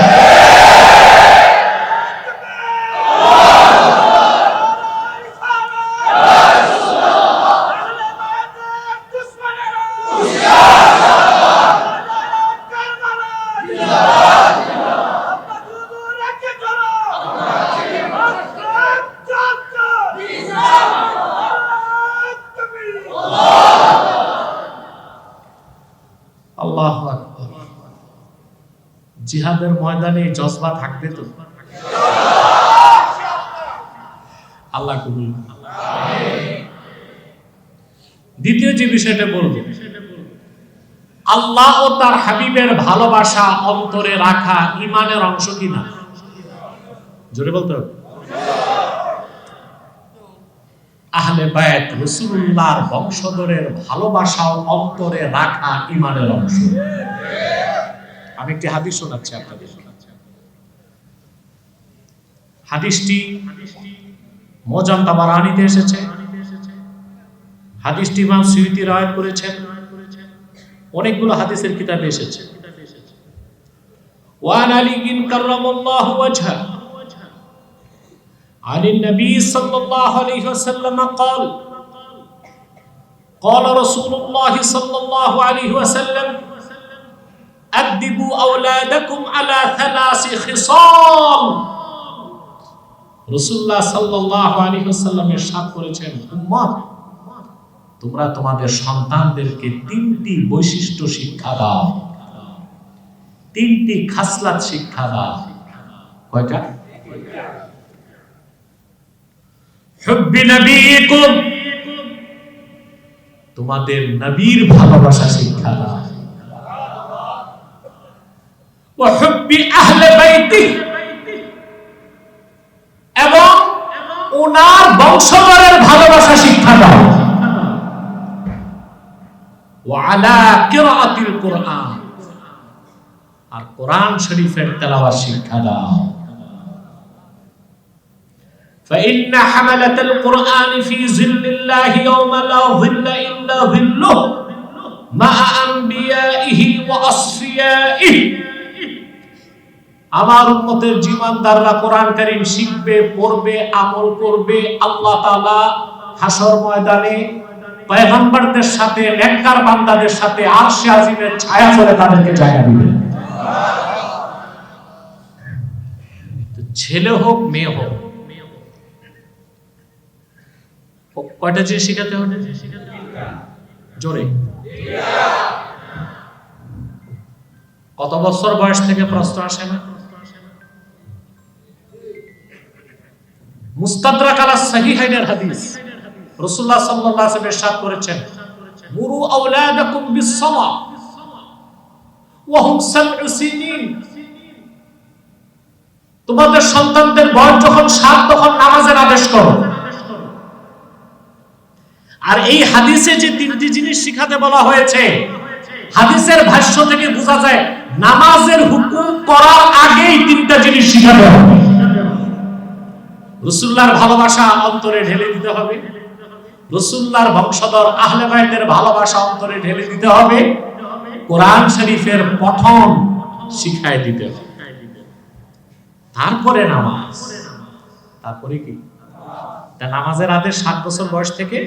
আল্লাহু আকবার। জিহাদের ময়দানে জজবা থাকবে তো? আল্লাহ কবুল। দ্বিতীয় যে বিষয়টা বলবো, আল্লাহ ও তার হাবিবের ভালোবাসা অন্তরে রাখা ঈমানের অংশ কিনা? জোরে বলতে হবে। আহলে বায়াত, রাসূলুল্লাহর বংশধরের ভালোবাসা অন্তরে রাখা ঈমানের অংশ। আমি একটি হাদিস শোনাচ্ছি আপনাদের। হাদিসটি মুজাম তাবারানীতে এসেছে। হাদিসটি ইমাম সুয়ুতী রওয়ায়াত করেছেন। অনেকগুলো হাদিসের কিতাবে এসেছে। ওয়ান আলী কাররামাল্লাহু ওয়াজহা عن النبي صلى الله عليه وسلم قال قال رسول الله صلى الله عليه وسلم أدبوا أولادكم على 3 خصال রাসূলুল্লাহ সাল্লাল্লাহু আলাইহি ওয়াসাল্লাম ইরশাদ করেছেন, উম্মত তোমরা তোমাদের সন্তানদেরকে তিনটি বৈশিষ্ট্য শিক্ষা দাও, তিনটি খাসলাত শিক্ষা দাও। কয়টা? হুব্বি নবীকুম, তোমাদের নবীর ভালোবাসা শিক্ষা দাও। ওয়া হুব্বি আহলে বাইতি, এবং ওনার বংশধরের ভালোবাসা শিক্ষা দাও। ওয়া আলা কিরাআতিল কুরআন, আর কোরআন শরীফের তেলাওয়াত শিক্ষা দাও। فإن حملة القرآن في ظل الله يوم لا ظل إلا ظله مع أنبيائه وأصفيائه। আমার উম্মতের জীবনদাররা কোরআন কারীম শিখবে, পড়বে, আমল করবে। আল্লাহ তাআলা হাশর ময়দানে পয়গম্বরদের সাথে, নেককার বান্দাদের সাথে আরশে আজিমের ছায়া ফেলে তাদেরকে জায়গা দিবেন। তো ছেলে হোক মেয়ে হোক, কয়টা জিনিস শিখাতে হবে? জোরে। কত বছর বয়স থেকে প্রশ্ন আসে না? মুস্তাদরাক আলা সাহিহাইনের হাদিস, রাসূলুল্লাহ সাল্লাল্লাহু আলাইহি ওয়াসাল্লাম ইরশাদ করেছেন, মুরু আওলাদাকুম বিস-সালাহ ওয়া হুম 7 সিনিন। তোমাদের সন্তানদের বয়স যখন 7 তখন নামাজের আদেশ করো। আর এই হাদিসে যে তিনটি জিনিস শিখাতে বলা হয়েছে, হাদিসের ভাষ্য থেকে বোঝা যায় নামাজের হুকুম করার আগেই তিনটা জিনিস শিখাতে হবে। রাসূলুল্লাহর ভালোবাসা অন্তরে ঢেলে দিতে হবে, রাসূলুল্লাহর বংশধর আহলে বাইতের ভালোবাসা অন্তরে ঢেলে দিতে হবে, কোরআন শরীফের পঠন শিখায় দিতে হবে, তারপরে নামাজ। তারপরে কি? তা নামাজের আদেশ 7 বছর বয়স থেকে।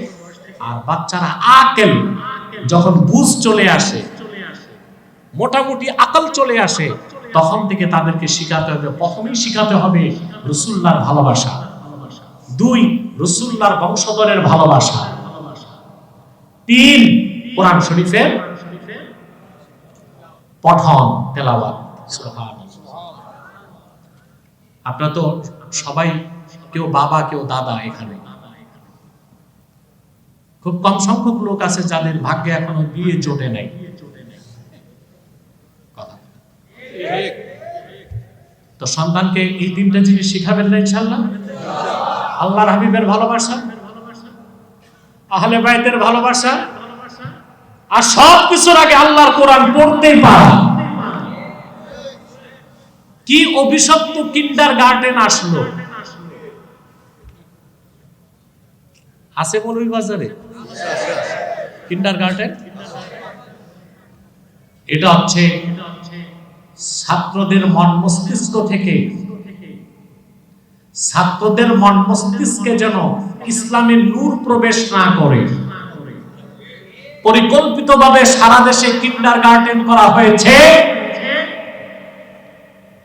আর বাচ্চারা আকেল, যখন বুঝ চলে আসে, মোটামুটি আকল চলে আসে, তখন থেকে তাদেরকে শিখাতে হবে। প্রথমেই শিখাতে হবে রাসূলুল্লাহর ভালোবাসা, 2 রাসূলুল্লাহর বংশধরের ভালোবাসা, 3 কোরআন শরীফের পঠন তেলাওয়াত। সুবহানাল্লাহ। আপনারা তো সবাই কেউ বাবা কেউ দাদা, এখানে খুব কম সংখ্যক লোক আছে যাদের ভাগ্যে এখনো বিয়ে জোটে নাই। তো সন্তানকে এই তিনটা জিনিস শিখাবেন না ইনশাআল্লাহ? আল্লাহর হাবিবের ভালোবাসা, আহলে বাইতের ভালোবাসা, আর সব কিছুর আগে আল্লাহর কোরআন পড়তেই পারা। কি অভিশপ্ত কিন্ডারগার্টেন আসলো, আছে মৌলভী বাজারে কিন্ডারগার্টেন। এটা হচ্ছে ছাত্রদের মন মস্তিষ্ক থেকে, ছাত্রদের মন মস্তিষ্কে যেন ইসলামের নূর প্রবেশ না করে পরিকল্পিতভাবে সারা দেশে কিন্ডারগার্টেন করা হয়েছে,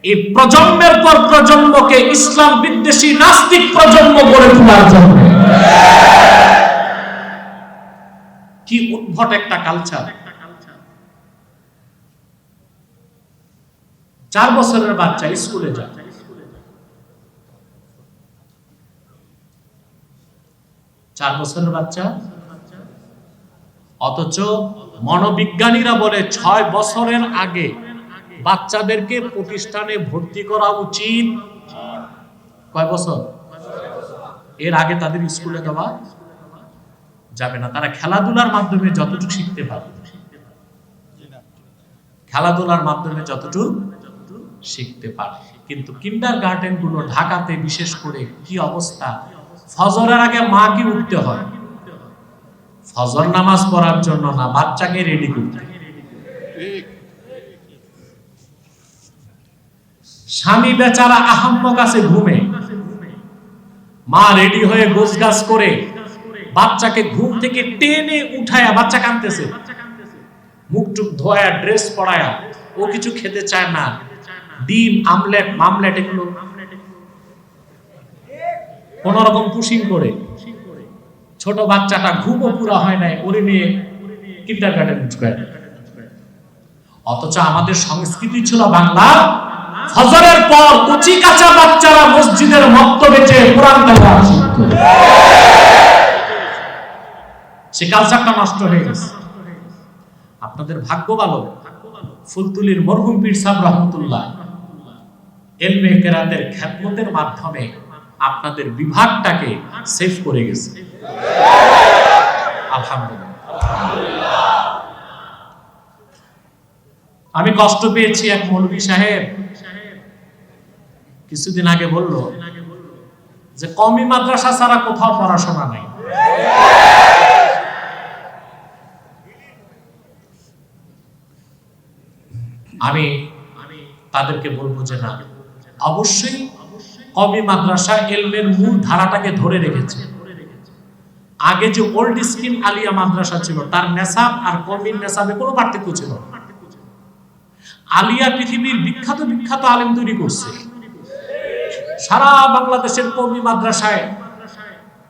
এই প্রজন্মের পর প্রজন্মকে ইসলাম বিদ্বেষী নাস্তিক প্রজন্ম গড়ে তোলার জন্য। কি উদ্ভট একটা কালচার। 4 বছরের বাচ্চা স্কুলে যায়, 4 বছরের বাচ্চা, অথচ মনোবিজ্ঞানীরা বলে 6 বছরের আগে বাচ্চাদেরকে প্রতিষ্ঠানে ভর্তি করা উচিত। কয় বছর? এর আগে তাদের স্কুলে দেওয়া যাবে না। তারা খেলাধুলার মাধ্যমে যতটুকু শিখতে পারে, খেলাধুলার মাধ্যমে যতটুকু শিখতে পারে। কিন্তু কিন্ডারগার্টেন গুলো ঢাকাতে বিশেষ করে কি অবস্থা, ফজরের আগে মা কি উঠতে হয় ফজর নামাজ পড়ার জন্য না, বাচ্চাকে রেডি করতে। স্বামী বেচারা আহাম্মক আছে ঘুমে, মা রেডি হয়ে গোছগাছ করে বাচ্চাকে ঘুম থেকে টেনে উঠায়া, বাচ্চা কাঁদতেছে, মুখ টুক ধোয়া, ড্রেস পরায়া, ও কিছু খেতে চায় না, ডিম আমলেট মামলেট এগুলো কোন রকম পুশিং করে ছোট বাচ্চাটা ঘুমও পুরা হয় নাই, ওরে নিয়ে কিন্ডারগার্টেন ঢুকায়। অথচ আমাদের সংস্কৃতি ছিল বাংলা, ফজরের পর কচি কাঁচা বাচ্চারা মসজিদের মক্তবে যে কোরআন তেলাওয়াত শিখত। সে কালচারটা নষ্ট হয়ে গেছে। আপনাদের ভাগ্য ভালো, ফুলতুলির মরহুম পীর সাহেব রহমতুল্লাহ ইলমে কেরাতের খেদমতের মাধ্যমে আপনাদের বিভাগটাকে সেভ করে গেছে, আলহামদুলিল্লাহ। আমি কষ্ট পেয়েছি, এক মৌলভী সাহেব কিছুদিন আগে বলল যে কওমি মাদ্রাসা ছাড়া কোথাও পড়াশোনা নাই। আমি তাদেরকে বলবো যে না, অবশ্যই কওমি মাদ্রাসা ইলমের মূল ধারাটাকে ধরে রেখেছে। আগে যে ওল্ড স্কিম আলিয়া মাদ্রাসা ছিল, তার নেসাব আর কওমির নেসাবে কোনো পার্থক্য ছিল না। আলিয়া পৃথিবীর বিখ্যাত বিখ্যাত আলেম তৈরি করছে। সারা বাংলাদেশের কওমি মাদ্রাসায়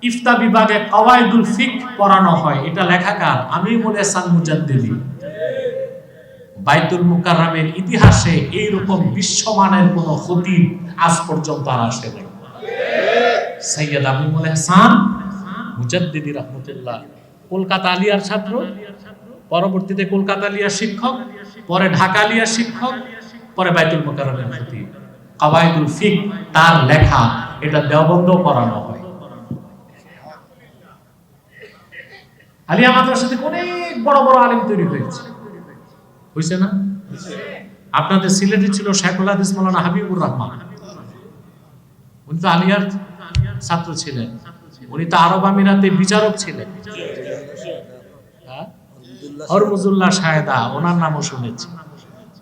ইফতা বিভাগে কওয়াইদুল ফিক পড়ানো হয়। এটা লেখাকার আমিরুল ইহসান মুজাদ্দিদি। বাইতুল মুকাররমের ইতিহাসে এইরকম বিশ্বমানের কোন খতিব আজ পর্যন্ত আর আসে নাই। সৈয়দ আমিরুল ইহসান মুজাদ্দিদি রাহমাতুল্লাহ কলকাতা আলিয়ার ছাত্র, পরবর্তীতে কলকাতা আলিয়ার শিক্ষক, পরে ঢাকা আলিয়ার শিক্ষক, পরে বাইতুল মুকাররমের খতিব। কওয়াইদুল ফিক তার লেখা, এটা দেওবন্দেও পড়ানো হয়। আলিয়া মাদ্রাসাতে অনেক বড় বড় আলেম তৈরি হয়েছে, হইছে না? আপনাদের সিলেটে ছিল শেখুল হাদিস মাওলানা হাবিবুর রহমান, উনি তো আলিয়ার ছাত্র ছিলেন। উনি তো আরব আমিরাতে বিচারক ছিলেন। হরমুজুল্লাহ শাহেদা, ওনার নামও শুনেছি।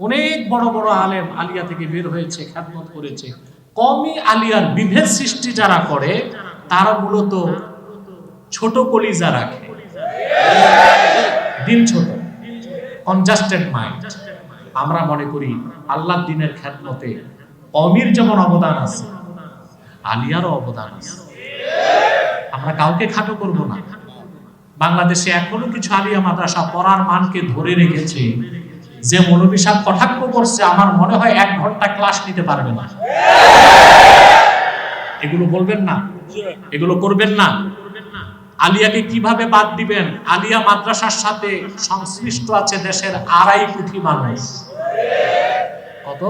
অনেক বড় বড় আলেম আলিয়া থেকে বের হয়েছে, খেদমত করেছে। কওমি আলিয়ার বিভেদ সৃষ্টি যারা করে, তারা মূলত ছোট কলিজা রাখে, দিন ছোট, কনজাস্টেড মাইন্ড। আমরা মনে করি আল্লাহর দ্বীনের খেদমতে কওমির যেমন অবদান আছে, আলিয়ারও অবদান আছে। আমরা কাউকে খাটো করব না। বাংলাদেশে এখনো কিছু আলিয়া মাদ্রাসা পড়ার মানকে ধরে রেখেছে। যে মৌলভী সাহেব কটাক্ষ করছে, আমার মনে হয় 1 ঘন্টা ক্লাস নিতে পারবে না। এগুলো বলবেন না, এগুলো করবেন না। আলিয়াকে কিভাবে বাদ দিবেন? আলিয়া মাদ্রাসার সাথে সংশ্লিষ্ট আছে দেশের 2.5 কোটি মানুষ। কত?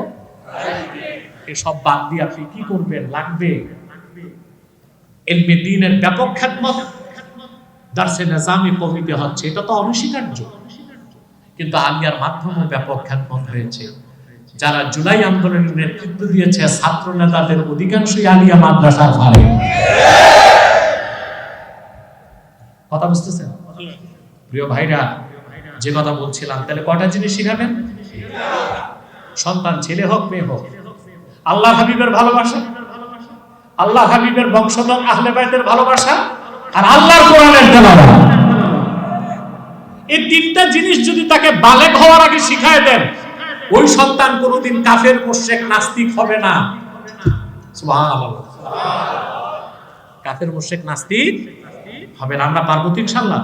এসব বাদ দিয়ে আপনি কি করবেন? লাগবে ইলমে দ্বীনের ব্যাপক খেদমত দারসে নিজামি কমিতে হচ্ছে, এটা তো অনস্বীকার্য। কিন্তু আলিয়ার মাধ্যমে ব্যাপক খেদমত হয়েছে। যারা জুলাই আন্দোলনের নেতৃত্ব দিয়েছে, ছাত্র নেতাদের অধিকাংশই আলিয়া মাদ্রাসার ফারে। কথা বুঝতেছেন প্রিয় ভাইরা? যে কথা বলছিলাম, তাহলে কটা জিনিস শিখাবেন? সন্তান ছেলে হোক মেয়ে হোক, আল্লাহ হাবিবের ভালোবাসা, আল্লাহ হাবিবের বংশধর আহলে বাইতের ভালোবাসা, আর আল্লাহর কোরআনের তেলাওয়াত। এই 3টা জিনিস যদি তাকে বালেগ হওয়ার আগে শিখায় দেন, ওই সন্তান কোনোদিন কাফের, মুশরিক, নাস্তিক হবে না। সুবহানাল্লাহ। কাফের, মুশরিক, নাস্তিক হবে না। আমরা পারবো তো ইনশাআল্লাহ?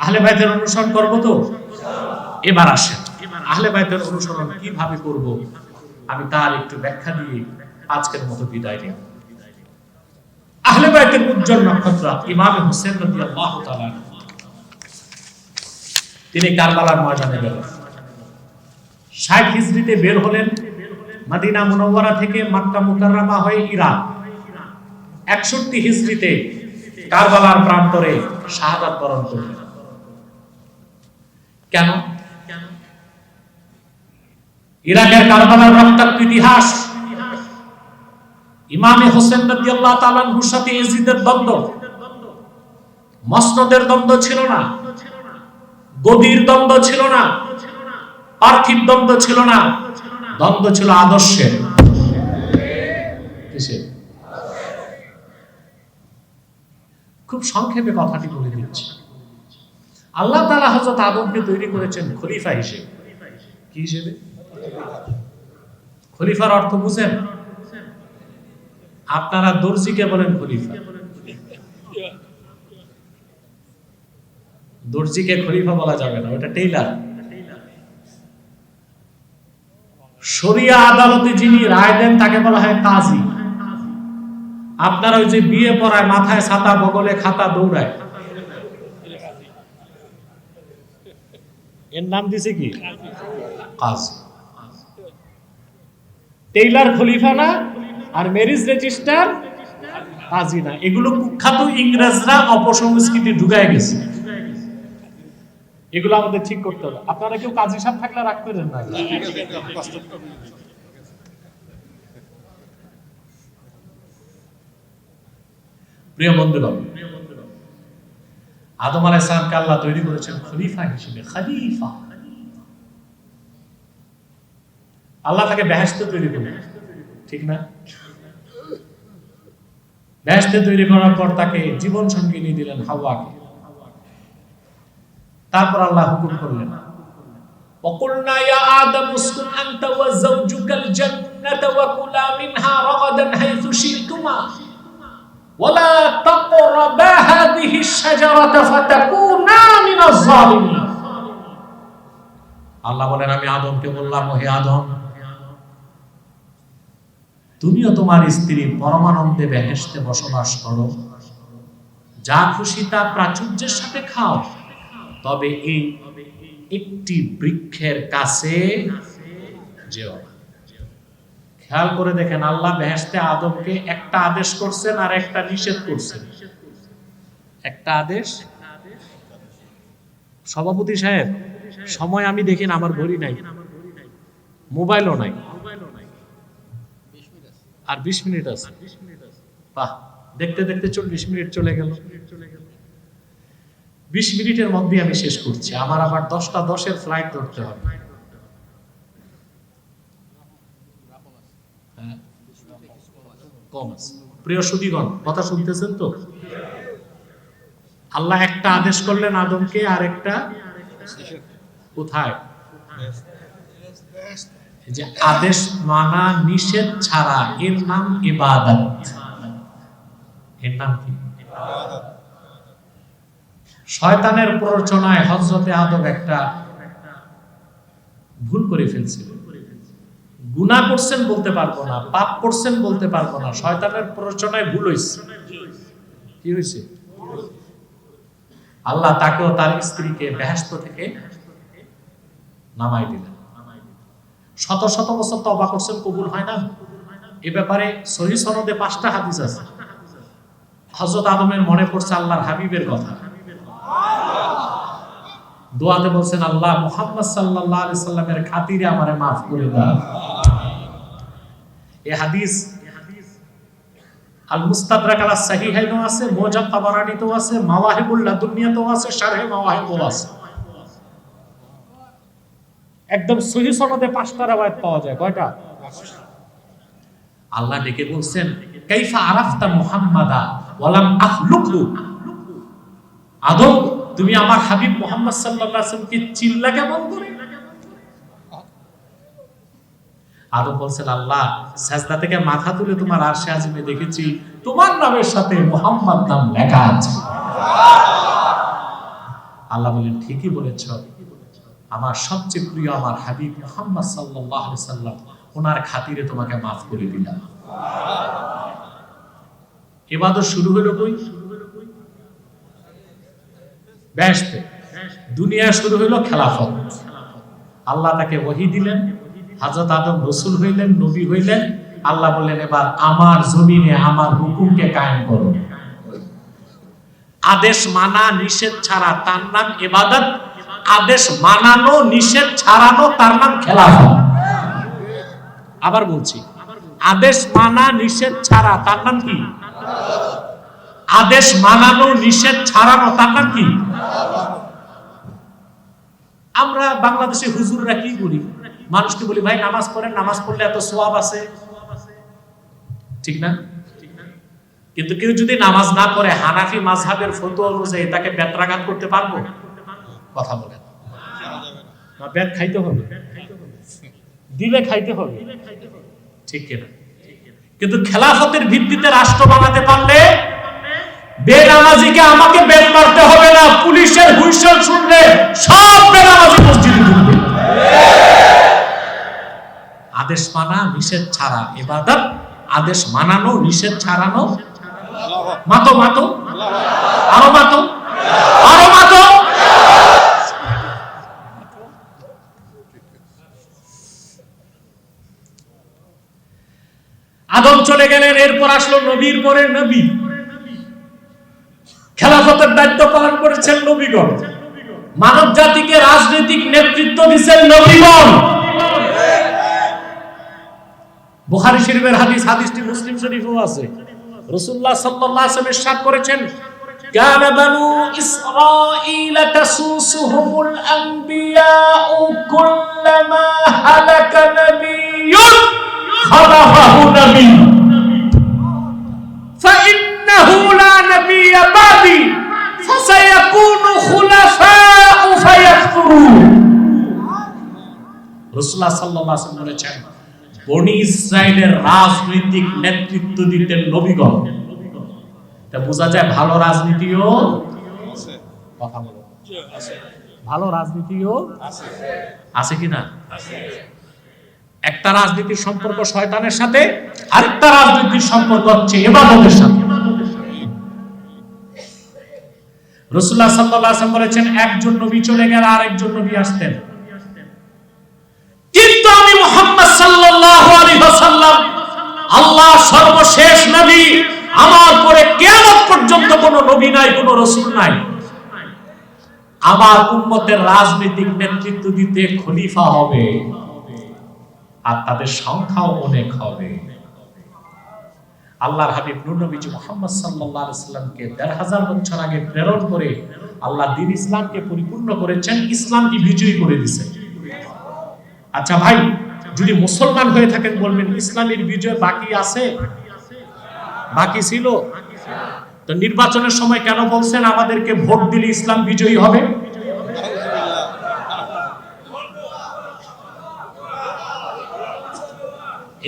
আহলে বাইতের অনুসরণ করব তো? এবার আসেন, আহলে বাইতের অনুসরণ কিভাবে করব, আমি তার একটু ব্যাখ্যা দিয়ে আজকের মতো বিদায় নিব। আহলে বাইতের উজ্জ্বল নক্ষত্র ইমাম হোসেন রাদিয়াল্লাহু তাআলা, তিনি কারবালার ময়দানে গেলেন। 60 হিজরিতে বের হলেন মদিনা মুনাওয়ারা থেকে, মক্কা মুকাররমা হয়ে ইরাক। 61 হিজরিতে কারবালার প্রান্তরে শাহাদাত বরণ করলেন। কেন? ইরাকের কারবালার রক্তাক্ত ইতিহাস, ইমামে হোসেন রাদিয়াল্লাহু তাআলা আনহুর সাথে ইয়াজিদের দ্বন্দ্ব। মসনদের দ্বন্দ্ব ছিল না, গদির দ্বন্দ্ব ছিল না, পার্থিব দ্বন্দ্ব ছিল না, দ্বন্দ্ব ছিল আদর্শের। কিসের? খুব সংক্ষেপে কথাটি বলে দিচ্ছি। আল্লাহ তাআলা হযরত আদমকে তৈরি করেছেন খলিফা হিসেবে। কি হিসেবে? খলিফার অর্থ বুঝেন? আপনারা দর্জিকে বলেন খলিফা, দর্জিকে খলিফা বলা যাবে না, ওটা টেইলার। শরিয়া আদালতে যিনি রায় দেন তাকে বলা হয় কাজী। আপনারা ওই যে বিয়ে পড়ায় মাথায় ছাতা বগলে খাতা দৌড়ায়, এর নাম দিছে কি? কাজী। টেইলার খলিফা না, আর ম্যারেজ রেজিস্টার কাজী না। এগুলো কুখ্যাত ইংরেজরা অপসংস্কৃতি ঢুকায় গেছে, এগুলো আমাদের ঠিক করতে হবে। আপনারা কেউ কাজী সাহেব থাকলে রাগ করেন না। প্রিয় বন্ধুগণ, আদম আলাইহিস সালামকে আল্লাহ তৈরি করেছেন খলিফা হিসেবে। খলিফা, আল্লাহ তাকে বেহেশতে তৈরি করলেন, ঠিক না? বেহেশতে তৈরি করার পর তাকে জীবন সঙ্গিনী দিলেন হাওয়াকে। তারপর আল্লাহ হুকুম করলেন, وَقُلْنَا يَا آدَمُ اسْكُنْ أَنْتَ وَزَوْجُكَ الْجَنَّةَ وَكُلَا مِنْهَا رَغَدًا حَيْثُ شِئْتُمَا وَلَا تَقْرَبَا هَذِهِ الشَّجَرَةَ فَتَكُونَا مِنَ الظَّالِمِينَ। আল্লাহ বলেন, আমি আদমকে বললাম, হে আদম, তুমিও তোমার স্ত্রী পরমানন্দে বেহেশতে বসবাস করো, যা খুশি তা প্রাচুর্যের সাথে খাও, তবে এই একটি বৃক্ষের কাছে যেও না। খেয়াল করে দেখেন, আল্লাহ বেহেশতে আদমকে একটা আদেশ করছেন আর একটা নিষেধ করছেন। একটা আদেশ। সভাপতি সাহেব, সময় আমি দেখি না, আমার ঘড়ি নাই, মোবাইলও নাই, আর 20 মিনিট আছে। বাহ, দেখতে দেখতে 40 মিনিট চলে গেল। 20 মিনিটের মধ্যে আমি শেষ করছি, আমার আবার 10:10 ফ্লাইট ধরতে হবে। কম আছে। প্রিয় সুধীগণ, কথা শুনতেছেন তো? আল্লাহ একটা আদেশ করলেন আদমকে, আর একটা কোথায়? যে আদেশ মানা নিষেধ ছাড়া, এর নাম ইবাদত। এর নাম কি? শয়তানের প্ররোচনায় হযরতে আদম একটা ভুল করে ফেলছিল। গুনাহ করছেন বলতে পারবো না, পাপ করছেন বলতে পারবো না, শয়তানের প্ররোচনায় ভুল হয়েছে। কি হয়েছে? আল্লাহ তাকেও তার স্ত্রীকে বেহেশত থেকে নামাই দিলেন। শত শত বছর তওবা করছেন, কবুল হয় না। এ ব্যাপারে সহিহ সনদে 5টা হাদিস আছে। হযরত আদমের মনে পড়ছে আল্লাহর হাবিবের কথা, দোয়াতে বলছেন, আল্লাহ মুহাম্মদ সাল্লাল্লাহু আলাইহি সাল্লামের খাতিরে আমারে maaf করে দাও। এই হাদিস আল মুস্তাদরাক আলা সাহিহাইনও আছে, মুজাম তাবারানীতেও আছে, মাওয়াহিবুল লাদুনিয়াতেও আছে, শারহে মাওয়াহিবও আছে। একদম সহিহ সনদে 5টা riwayat পাওয়া যায়। কয়টা? আল্লাহ ডেকে বলছেন, কাইফা আরাফতা মুহাম্মাদা ওয়া লাম আখলুকহু। আদম, তুমি আমার হাবিব মুহাম্মদ সাল্লাল্লাহু আলাইহি ওয়াসাল্লামকে চিনলা কেমন করে? আদম বলছেন, আল্লাহ সাজদা থেকে মাথা তুলে তোমার আরশে আজিমে দেখেছি তোমার নামের সাথে মুহাম্মদ নাম লেখা আছে। আল্লাহ বলেন, ঠিকই বলেছ, আমার সবচেয়ে প্রিয় আমার হাবিব মুহাম্মদ সাল্লাল্লাহু আলাইহি সাল্লাম, ওনার খাতিরে তোমাকে maaf করে দিলাম। ইবাদত শুরু হলো কই? বেহেশতে। দুনিয়া শুরু হলো খেলাফত। আল্লাহ তাকে ওহী দিলেন, হযরত আদম রাসূল হইলেন, নবী হইলেন। আল্লাহ বললেন, এবার আমার জমিনে আমার হুকুমকে কায়েম করো। আদেশ মানা নিষেধ ছাড়া তার নাম ইবাদত, আদেশ মানানো নিষেধ ছাড়ানো তার নাম খেলাফত। আবার বলছি, আদেশ মানা নিষেধ ছাড়া তার নাম কি? আদেশ মানানো নিষেধ ছাড়ানো তার নাম কি? আমরা বাংলাদেশে হুজুররা কি করি? মানুষকে বলি, ভাই নামাজ পড়েন, নামাজ পড়লে এত সওয়াব আছে, ঠিক না? কিন্তু কেউ যদি নামাজ না পড়ে হানাফি মাযহাবের ফতোয়া অনুযায়ী তাকে বেত্রাঘাত করতে পারবো? কথা বলেন। না, বেত খাইতে হবে, দিলে খাইতে হবে, ঠিক কিনা? কিন্তু খেলাফতের ভিত্তিতে রাষ্ট্র বানাতে পারলে বেনামাজিকে আমাকে বেল মারতে হবে না, পুলিশের হুইসেল শুনলে সব বেনামাজি মসজিদে ঢুকবে। আদেশ মানা নিষেধ ছাড়া ইবাদত, আদেশ মানানো নিষেধ ছাড়ানো। মাতো মাতো আরো মাতো আরো মাতো। আদম চলে গেলেন, এরপর আসলো নবীর পরে নবী। খেলাফতের দায়িত্ব পালন করেছেন নবীগণ, মানব জাতিকে রাজনৈতিক নেতৃত্ব দিচ্ছেন নবীগণ। বুখারী শরীফের হাদিস, হাদিসটি মুসলিম শরীফেও আছে। রাসূলুল্লাহ সাল্লাল্লাহু আলাইহি ওয়াসাল্লাম ইরশাদ করেছেন, কানা বানু ইসরাঈল তাসুসুহুমুল আনবিয়াউ কুল্লামা হালাকা নাবিয়্যুন খালাফাহু নবী ফাইন্নাহু লা নাবিয়্যা বাদি ফাসায়াকুনু খুলাফাউ ফায়াকফুরুন। রাসূলুল্লাহ সাল্লাল্লাহু আলাইহি ওয়াসাল্লাম বলেছেন, বনি ইসরাইলের রাজনৈতিক নেতৃত্ব দিতেন নবীগণ। তা বোঝা যায় ভালো রাজনীতিও আছে, কথা বলো আছে, ভালো রাজনীতিও আছে, আছে কিনা? আছে। একটা রাজনীতির সম্পর্ক শয়তানের সাথে, আরেকটা রাজনীতির সম্পর্ক হচ্ছে ইবাদতের সাথে। রাসূলুল্লাহ সাল্লাল্লাহু আলাইহি ওয়াসাল্লাম বলেছেন, একজন নবী চলে গেলে আরেকজন নবী আসতেন, কিন্তু আমি মুহাম্মদ সাল্লাল্লাহু আলাইহি ওয়াসাল্লাম আল্লাহ সর্বশেষ নবী, আমার পরে কিয়ামত পর্যন্ত কোনো নবী নাই, কোনো রাসূল নাই। আমার উম্মতের রাজনৈতিক নেতৃত্ব দিতে খলিফা হবে, আর তাদের সংখ্যাও অনেক হবে। আল্লাহর হাবিব নূর নবীজি মুহাম্মদ সাল্লাল্লাহু আলাইহি ওয়াসাল্লামকে ১৫০০ বছর আগে প্রেরণ করে আল্লাহ দ্বীন ইসলামকে পরিপূর্ণ করেছেন, ইসলামকে বিজয়ী করে দিয়েছেন। আচ্ছা ভাই, যদি মুসলমান হয়ে থাকেন বলবেন ইসলামের বিজয় বাকি আছে? বাকি ছিল তো নির্বাচনের সময় কেন বলছেন আমাদেরকে ভোট দিলে ইসলাম বিজয়ী হবে?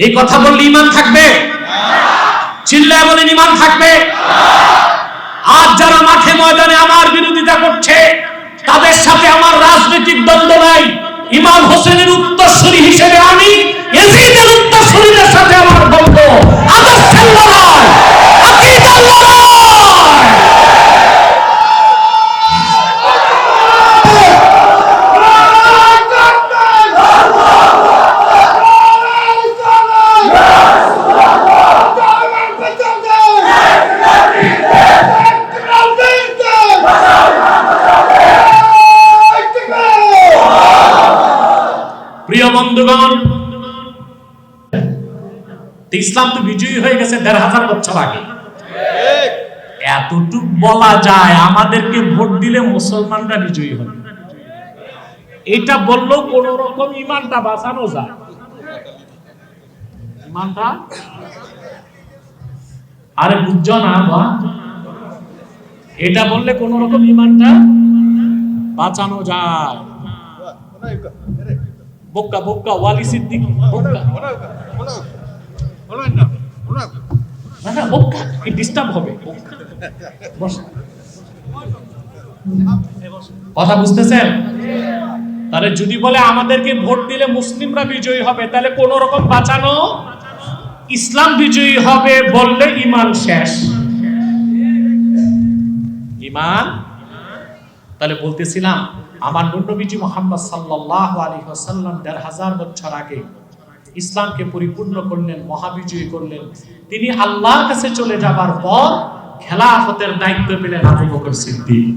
এই কথা বললে ঈমান থাকবে? চিল্লায় বলেন ঈমান থাকবে? আজ যারা মাঠে ময়দানে আমার বিরোধিতা করছে তাদের সাথে আমার রাজনৈতিক দ্বন্দ্ব নাই। ইমাম হোসেনের উত্তরসূরি হিসেবে আমি ইয়াজিদের উত্তরসূরিদের সাথে আমার দ্বন্দ্ব, আদর্শের লড়াই, আকীদার লড়াই। প্রিয় বন্ধুগণ, ইসলাম তো বিজয়ী হয়ে গেছে ১৫০০ বছর আগে। এতটুক বলা যায় আমাদেরকে ভোট দিলে মুসলমানরা বিজয়ী হবে, এটা বললেও কোন রকম ঈমানটা বাঁচানো যায়। ঈমানটা আরে বুঝছো না বা, এটা বললে কোন রকম ঈমানটা বাঁচানো যায়। বোকা বোকা ওয়ালি সিদ্দিকী বোকা, না বোকা কি ডিস্টার্ব হবে? কথা বুঝতেছেন? তাহলে যদি বলে আমাদেরকে ভোট দিলে মুসলিমরা বিজয়ী হবে, তাহলে কোন রকম বাঁচানো, ইসলাম বিজয়ী হবে বললে ঈমান শেষ। ঈমান তাহলে বলতেছিলাম আমার নবীজি মুহাম্মদ সাল্লাল্লাহু আলাইহি ওয়াসাল্লাম ১৫০০ বছর আগে ইসলামকে পরিপূর্ণ করলেন, মহাবিজয়ী করলেন। তিনি আল্লাহর কাছে চলে যাবার পর খেলাফতের দায়িত্ব পেলেন আবু বকর সিদ্দিক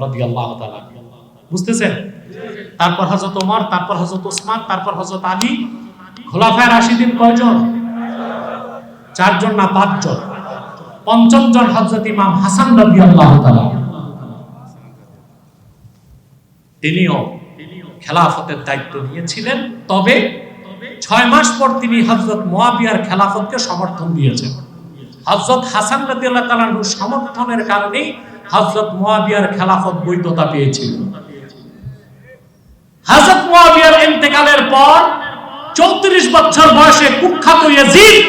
রাদিয়াল্লাহু তাআলা। বুঝতেছেন? তারপর হযরত ওমর, তারপর হযরত ওসমান, তারপর হযরত আলী। খোলাফায়ে রাশিদিন কয়জন? ৪ জন না ৫ জন। পঞ্চম জন হযরত ইমাম হাসান রাদিয়াল্লাহু তাআলা। তিনিও খেলাফতের দায়িত্ব নিয়েছিলেন, তবে ৬ মাস পর তিনি হযরত মুয়াবিয়ার খেলাফতকে সমর্থন দিয়েছেন। হযরত হাসান রাদিয়াল্লাহু তাআলার সমর্থনের কারণে হযরত মুয়াবিয়ার খেলাফত বৈধতা পেয়েছিল। হযরত মুয়াবিয়ার ইন্তেকালের পর 34 বছর বয়সে কুখ্যাত ইয়াজিদ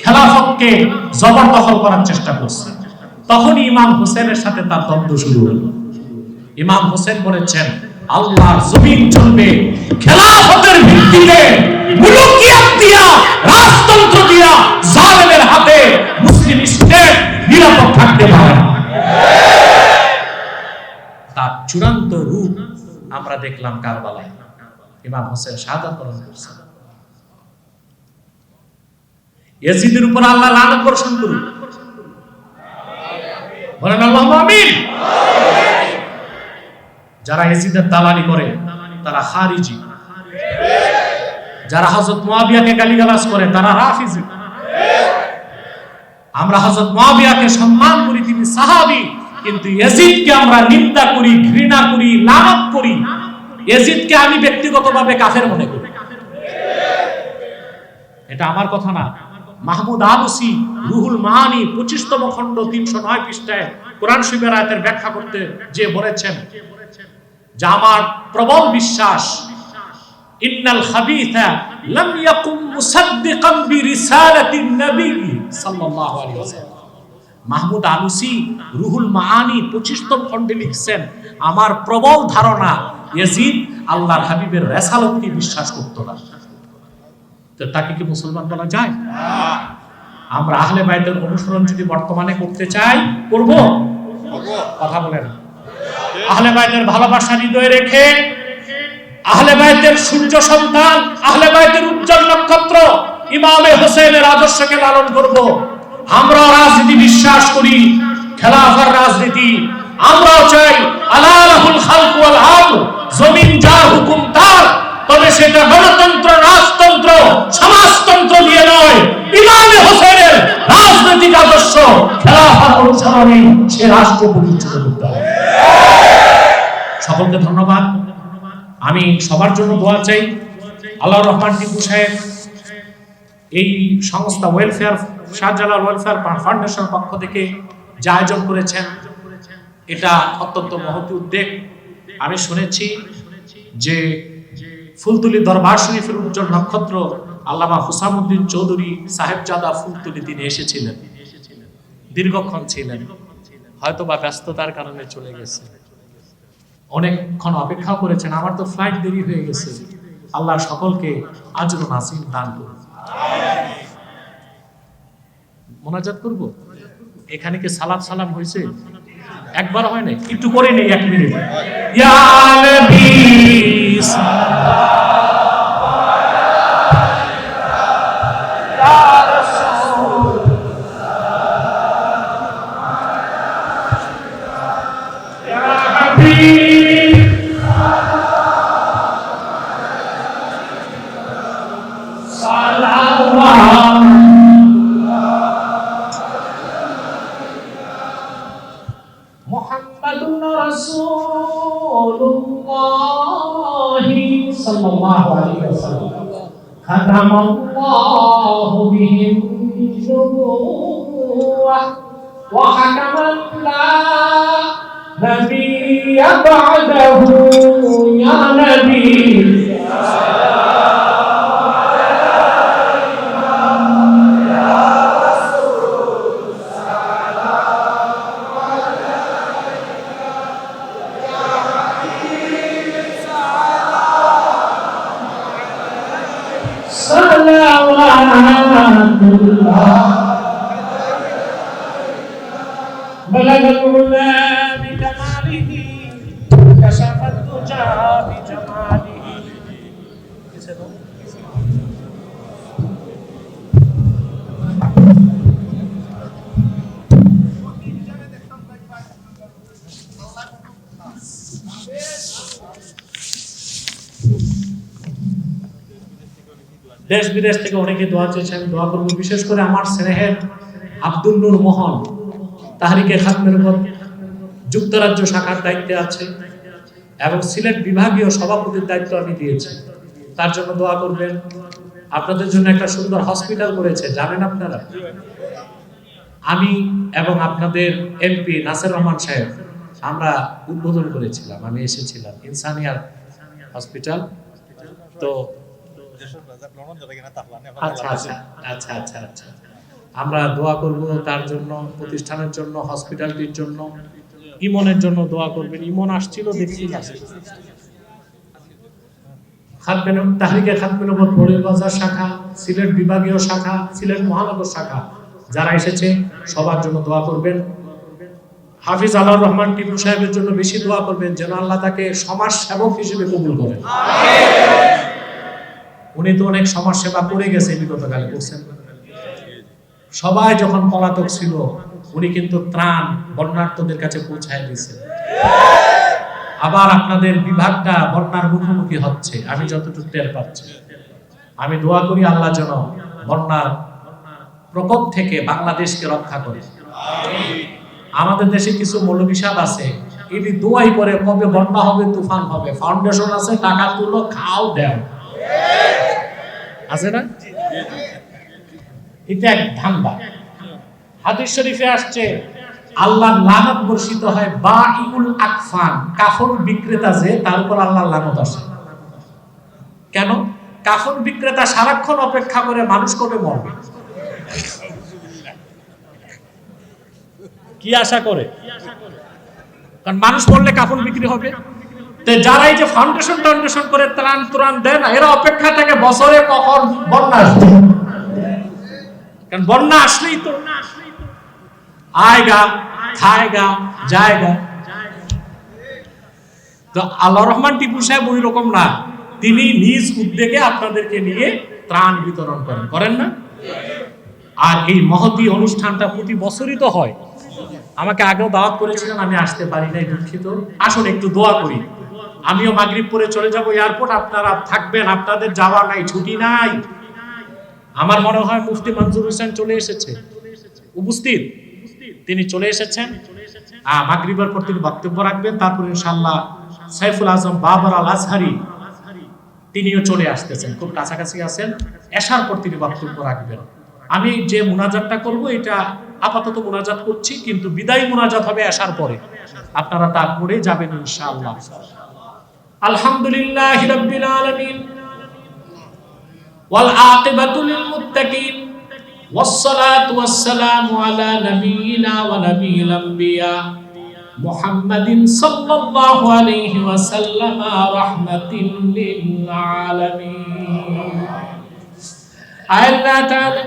খেলাফতকে জবরদখল করার চেষ্টা করছে। তখনই ইমাম হোসেনের সাথে তার দ্বন্দ্ব শুরু হলো। ইমাম হোসেন বলেছেন, আল্লাহর জমিন চলবে খেলাফতের ভিত্তিতে, মুলুকিয়াত দিয়া, রাজতন্ত্র দিয়া, জালেমের হাতে মুসলিম স্টেট নিরাপদ থাকতে পারে না। তার চূড়ান্ত রূপ আমরা দেখলাম কারবালায়। ইমাম হোসেন শাহাদাত বরণ করছেন। ইয়াজিদের উপর আল্লাহ লানত বর্ষণ করুন, বলেন আল্লাহুম্মা আমিন। যারা ইয়াজিদের দালালি করে তারা খারিজি, যারা হযরত মুয়াবিয়াকে গালিগালাজ করে তারা রাফিজি। আমরা হযরত মুয়াবিয়াকে সম্মান করি, তিনি সাহাবী, কিন্তু ইয়াজিদকে আমরা নিন্দা করি, ঘৃণা করি, লানত করি। ইয়াজিদকে আমি ব্যক্তিগতভাবে কাফের মনে করি। এটা আমার কথা না, মাহমুদ আলুসি রুহুল মাআনি 25তম খণ্ড 309 পৃষ্ঠায় কোরআন শরীফের আয়াতের ব্যাখ্যা করতে যে বলেছেন যে আমার প্রবল বিশ্বাস, ইন্নাল খাবিথা লাম ইয়াকুম মুসাদ্দিকান বিরিসালাতিন নবী সাল্লাল্লাহু আলাইহি ওয়াসাল্লাম। মাহমুদ আলুসি রুহুল মাআনি 25তম খণ্ডে লিখছেন, আমার প্রবল ধারণা ইয়াজিদ আল্লাহর হাবিবের রিসালাতকে বিশ্বাস করত না। তো তাকে কি মুসলমান বলা যায়? আমরা আহলে বাইতের অনুসরণ যদি বর্তমানে করতে চাই, করব? কথা বলেন। আহলে বাইতের ভালোবাসা হৃদয়ে রেখে, আহলে বাইতের সূর্য সন্তান, আহলে বাইতের উজ্জ্বল নক্ষত্র ইমামে হোসেনের আদর্শকে লালন করব। আমরা রাজনীতি বিশ্বাস করি, খেলাফার রাজনীতি। আমরাও চাই আলাহুল খালক ওয়াল আমর, জমিন যার, হুকুম তার, তবে সেটা গণতন্ত্র, রাজতন্ত্র, সমাজতন্ত্র দিয়ে নয়। ইমামে হোসেনের রাজনৈতিক আদর্শ খেলাফত অনুসরণে সে রাষ্ট্র প্রতিষ্ঠিত করতে হবে। সকলকে ধন্যবাদ। আমি সবার জন্য দোয়া চাই। আল্লাহর রহমান টিপু সাহেব এই সংস্থা ওয়েলফেয়ার, শাহজালাল ওয়েলফেয়ার ফাউন্ডেশন পক্ষ থেকে যে আয়োজন করেছেন, এটা অত্যন্ত মহৎ উদ্যোগ। আমি শুনেছি যে ফুলতুলি দরবার শরীফের উজ্জ্বল নক্ষত্র আল্লামা হুসামউদ্দিন চৌধুরী সাহেবজাদা ফুলতুলি তিনি এসেছিলেন, দীর্ঘক্ষণ ছিলেন, হয়তো বা ব্যস্ততার কারণে চলে গেছে। অনেকক্ষণ অপেক্ষা করেছেন, আমার তো ফ্লাইট দেরি হয়ে গেছে। আল্লাহ সকলকে আজর নাসিব দান করুন। মোনাজাত করব। এখানে কি সালাত সালাম হয়েছে? একবার হয় নাই, একটু করে নেই 1 মিনিট। ইয়া নবী মুহাম্মাদুর রাসূলুল্লাহ সাল্লাল্লাহু আলাইহি ওয়াসাল্লাম খাতামাল্লাহু বিহিন নুবুওয়াহ ওয়া হাকামান লা নাবিয়্যা বা'দাহু ইয়া নবী بلغ العلا بكماله كشف الدجى بجماله. দেশ বিদেশ থেকে অনেকে দোয়া চেয়েছে, আমি দোয়া করবো। বিশেষ করে আমার স্নেহের আব্দুল নূর মোহন তাহরিকে খাতমের উপর যুক্তরাজ্য শাখার দায়িত্বে আছে এবং সিলেট বিভাগীয় সভাপতির দায়িত্ব আমি দিয়েছি। তার জন্য দোয়া করবেন। আপনাদের জন্য একটা সুন্দর হসপিটাল করেছে, জানেন আপনারা? আমি এবং আপনাদের এমপি নাসির রহমান সাহেব আমরা উদ্বোধন করেছিলাম, আমি এসেছিলাম, ইনসানিয়াত হসপিটাল। তো আচ্ছা আচ্ছা আচ্ছা আচ্ছা আচ্ছা, আমরা দোয়া করব তার জন্য, প্রতিষ্ঠানের জন্য, হসপিটালটির জন্য, ইমনের জন্য দোয়া করবেন। ইমন আসছিল দেখছি আছে তাহরিকে খাতমে নবুয়ত বড়ুয়া বাজার শাখা, সিলেট বিভাগীয় শাখা, সিলেট মহানগর শাখা, যারা এসেছে সবার জন্য দোয়া করবেন। হাফিজ আলাউর রহমান টিপু সাহেবের জন্য বেশি দোয়া করবেন, যেন আল্লাহ তাকে সমাজ সেবক হিসেবে কবুল করেন। উনি তো অনেক সমাজ সেবা করে গেছে বিগতকালে, বলছেন সবাই যখন পলাতক ছিল উনি কিন্তু ত্রাণ বন্যার্তদের কাছে পৌঁছায় দিয়েছেন। আবার আপনাদের বিভাগটা বন্যার মুখোমুখি হচ্ছে, আমি যতটুকু টের পাচ্ছি। আমি দোয়া করি আল্লাহ যেন বন্যার প্রকোপ থেকে বাংলাদেশকে রক্ষা করে। আমাদের দেশে কিছু মৌলবী সাহেব আছে, এটি দোয়াই করে কবে বন্যা হবে, তুফান হবে, ফাউন্ডেশন আছে, টাকা তুলো, খাও দেও, আছে না? এটা এক ধান্দা। হাদিস শরীফে আসছে আল্লাহর লানত বর্ষিত হয় বাঈউল আকফান, কাফন বিক্রেতা যে, তার উপর আল্লাহর লানত আসে। কেন? কাফন বিক্রেতা সারাক্ষণ অপেক্ষা করে মানুষ কবে মরবে, কি আশা করে? কারণ মানুষ মরলে কাফন বিক্রি হবে। তো যারা এই যে ফাউন্ডেশন করে ত্রাণ দেয় না, এরা অপেক্ষা থাকে বছরে কখন বন্যা আসবে। কারণ বন্যা আসলেই তো আয়গা, খায়গা, জায়গা। তো আল্লাহ রহমান টিপু সাহেব ওই রকম না, তিনি নিজ উদ্যোগে আপনাদেরকে নিয়ে ত্রাণ বিতরণ করেন না? আর এই মহতী অনুষ্ঠানটা প্রতি বছরই তো হয়। আমাকে আগেও দাওয়াত করেছিলেন, আমি আসতে পারি নাই, দুঃখিত। আসুন একটু দোয়া করি। আমিও মাগরিব পরে চলে যাব এয়ারপোর্ট, আপনারা থাকবেন, আপনাদের যাওয়া নাই, ছুটি নাই। আমার মনে হয় মুফতি মনজুর হোসেন চলে এসেছে, উপস্থিত, তিনি চলে এসেছেন। মাগরিবের পর তিনি বক্তব্য রাখবেন, তারপর ইনশাআল্লাহ সাইফুল আজম বাবর আল আজহারি তিনিও চলে আসতেছেন, খুব কাছাকাছি আছেন। এশার পর তিনি বক্তব্য রাখবেন। আমি যে মুনাজাতটা করব এটা আপাতত মুনাজাত করছি, কিন্তু বিদায়ী মুনাজাত হবে এশার পরে, আপনারা তারপরে যাবেন ইনশাআল্লাহ। আলহামদুলিল্লাহি রাব্বিল আলামিন ওয়াল আকিবাতু লিল মুত্তাকিন ওয়াসসালাতু ওয়াসসালামু আলা নাবিয়িনা ওয়া নাবিয়িল আমবিয়া মুহাম্মাদিন সাল্লাল্লাহু আলাইহি ওয়াসাল্লাম রাহমাতিল লিল আলামিন। আল্লাহ তাআলা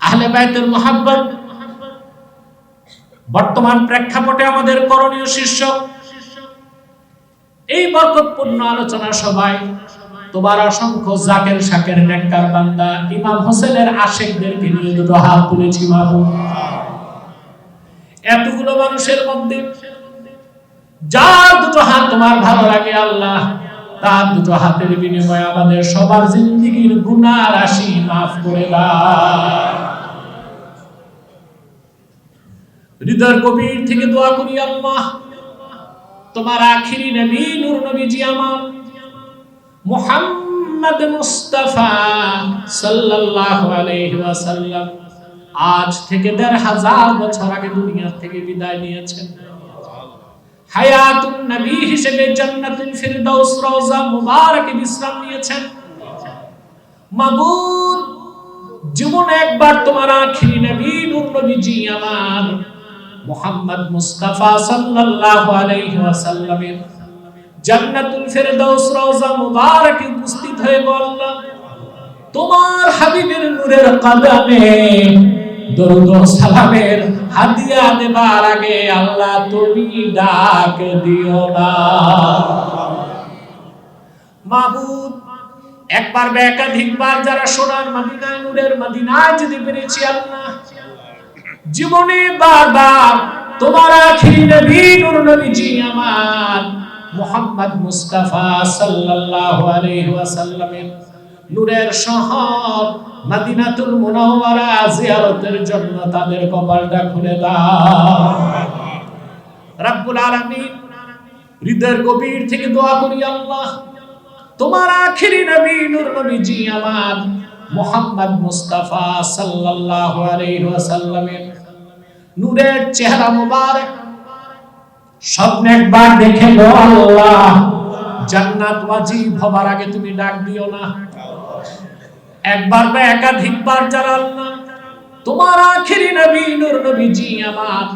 আহলে বাইতের মুহাব্বত বর্তমান প্রেক্ষাপটে আমাদের করণীয় শীর্ষক এই বরকতপূর্ণ আলোচনা সভায় তোমার অসংখ্য জাকের শাকের নেককার বান্দা ইমাম হোসেনের আশিকদেরকে নিয়ে দুটো হাত তুলেছি মাবুদ। এতগুলো মানুষের মধ্যে যার দুটো হাত তোমার ভালো লাগে আল্লাহ, তার দুটো হাতের বিনিময়ে আমাদের সবার জিন্দেগীর গুনাহ রাশি মাফ করে দাও। হৃদয়ের গভীর থেকে দোয়া করি আল্লাহ, তোমার আখিরি নবী নূর নবীজি আমার মুহাম্মদ মুস্তাফা সাল্লাল্লাহু আলাইহি ওয়াসাল্লাম আজ থেকে ১৫০০ বছর আগে দুনিয়া থেকে বিদায় নিয়েছেন। হায়াতুন নবী হিসেবে জান্নাতুল ফিরদাউস রওজা মুবারকে বিশ্রাম নিয়েছেন। মাবুদ, জীবনে একবার তোমার আখিরি নবী নূর নবীজি আমার মুহাম্মদ মুস্তাফা সাল্লাল্লাহু আলাইহি ওয়াসাল্লামের জান্নাতুল ফিরদাউস রওজা মুবারকে উপস্থিত হয়ে বললাম, তোমার হাবিবের নূরের কদমে দরুদ ও সালামের হাদিয়া দেবার আগে আল্লাহ তুমি ডাক দিও না। মাবুদ, একবার বা একাধিকবার যারা সোনার মদিনায় নূরের মদিনায় যেতে পেরেছি আল্লাহ, জীবনে বারবার তোমার আখিরি নবী নূর নবীজি আমার মুহাম্মদ মুস্তাফা সাল্লাল্লাহু আলাইহি ওয়াসাল্লামের নূরের শহর মদিনাতুল মুনাওয়ারা জিয়ারতের জন্য তাদের কপালটা খুলে দাও। রব্বুল আলামিন, হৃদয়ের গভীর থেকে দোয়া করি আল্লাহ, তোমার আখিরি নবী নূর নবীজি আমার মুহাম্মদ মুস্তাফা সাল্লাল্লাহু আলাইহি ওয়াসাল্লামের নূরের চেহারা মুবারক স্বপ্নে একবার দেখে গো আল্লাহ, জান্নাত ওয়াজিব হবার আগে তুমি ডাক দিও না। একবার বা একাধিকবার যারা আল্লাহ তোমার আখেরি নবী নূর নবীজি আমার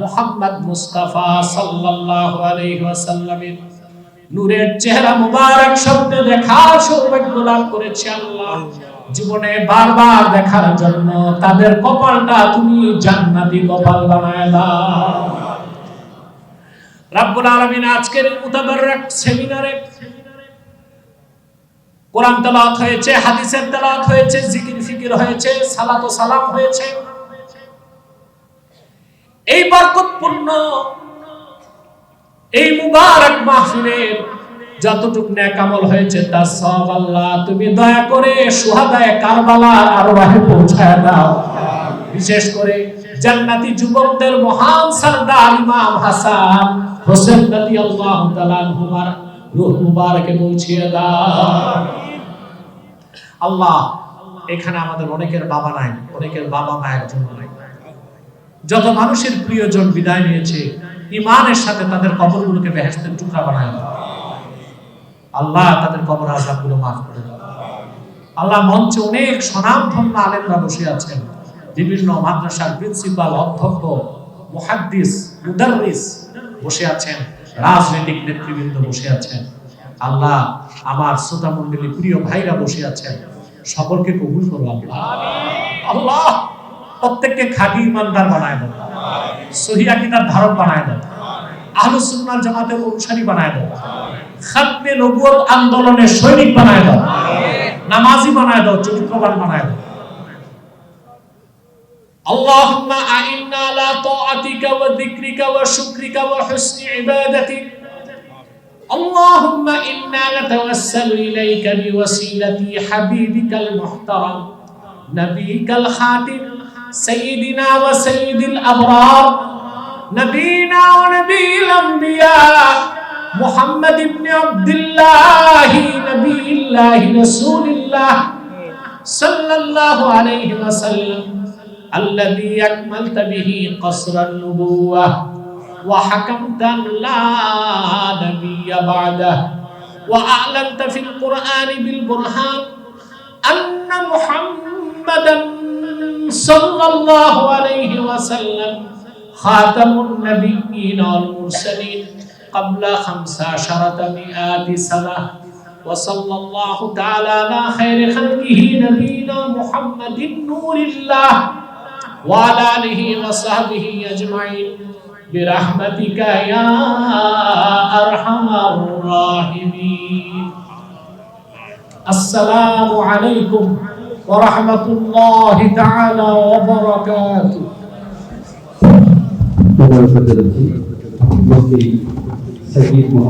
মুহাম্মদ মুস্তাফা সাল্লাল্লাহু আলাইহি ওয়াসাল্লামের নূরের চেহারা মুবারক সামনে দেখার সৌভাগ্য লাভ করেছে আল্লাহ, জীবনে বারবার দেখার জন্য তাদের কপালটা তুমি জান্নাতি কপাল বানায় দাও। রব্বুল আলামিন আজকের মুতাবাররক সেমিনারে কোরআন তেলাওয়াত হয়েছে, হাদিসের তেলাওয়াত হয়েছে, জিকির ফিকির হয়েছে, সালাত ও সালাম হয়েছে। এই বরকতপূর্ণ এই মুবারক মাহফিলের যতটুকু নেক আমল হয়েছে তার সওয়াব আল্লাহ তুমি দয়া করে শুহাদায়ে কারবালার আরওয়াহে পৌঁছায় দাও। বিশেষ করে জান্নাতি যুবকদের মহান সরদার ইমাম হাসান হোসেন রাদিয়াল্লাহু তাআলা আনহুমার রূহ মুবারকে পৌঁছিয়ে দাও। আল্লাহ এখানে আমাদের অনেকের বাবা নাই, অনেকের বাবা মা একজন নাই। যত মানুষের প্রিয়জন বিদায় নিয়েছে ঈমানের সাথে তাদের কবরগুলোকে বেহেশতের টুকরা বানায় দাও। আল্লাহ তাদের কবর আযাবগুলো মাফ করে দাও। আল্লাহ মঞ্চে অনেক স্বনামধন্য আলেমরা বসে আছেন, বিভিন্ন মাদ্রাসার প্রিন্সিপাল, অধ্যক্ষ, মুহাদ্দিস, মুদাররিস বসে আছেন, রাজনৈতিক নেতৃবৃন্দ বসে আছেন। আল্লাহ আমার শ্রোতা মণ্ডলী প্রিয় ভাইরা বসে আছেন, সকলকে কবুল করো আল্লাহ। আল্লাহ প্রত্যেককে খাঁটি ইমানদার বানায় দাও, সহিহ আকীদার ধারক বানায় দাও, আহলুস সুন্নাহ জামাতের অনুসারী বানায় দাও, খাতমে নবুয়ত আন্দোলনের সৈনিক বানায় দাও, নামাজি বানায় দাও, চরিত্রবান বানায় দাও। اللهم أعنا على طاعتك وذكرك وشكرك وحسن عبادتك. اللهم إنا نتوسل إليك بوسيلة حبيبك المحترم نبيك الخاتم سيدنا وسيد الأبرار نبينا ونبي الأنبياء محمد بن عبد الله نبي الله رسول الله صلى الله عليه وسلم الذي أكملت به قصر النبوة وحكمت لا نبي بعده وأعلنت في القرآن بالبرهان أن محمدا صلى الله عليه وسلم خاتم النبيين والمرسلين قبل 1500 سنة وصلى الله تعالى على خير خلقه نبينا محمد نور الله وعلى آله وصحبه أجمعين برحمتك يا أرحم الراحمين. السلام عليكم ورحمة الله تعالى وبركاته.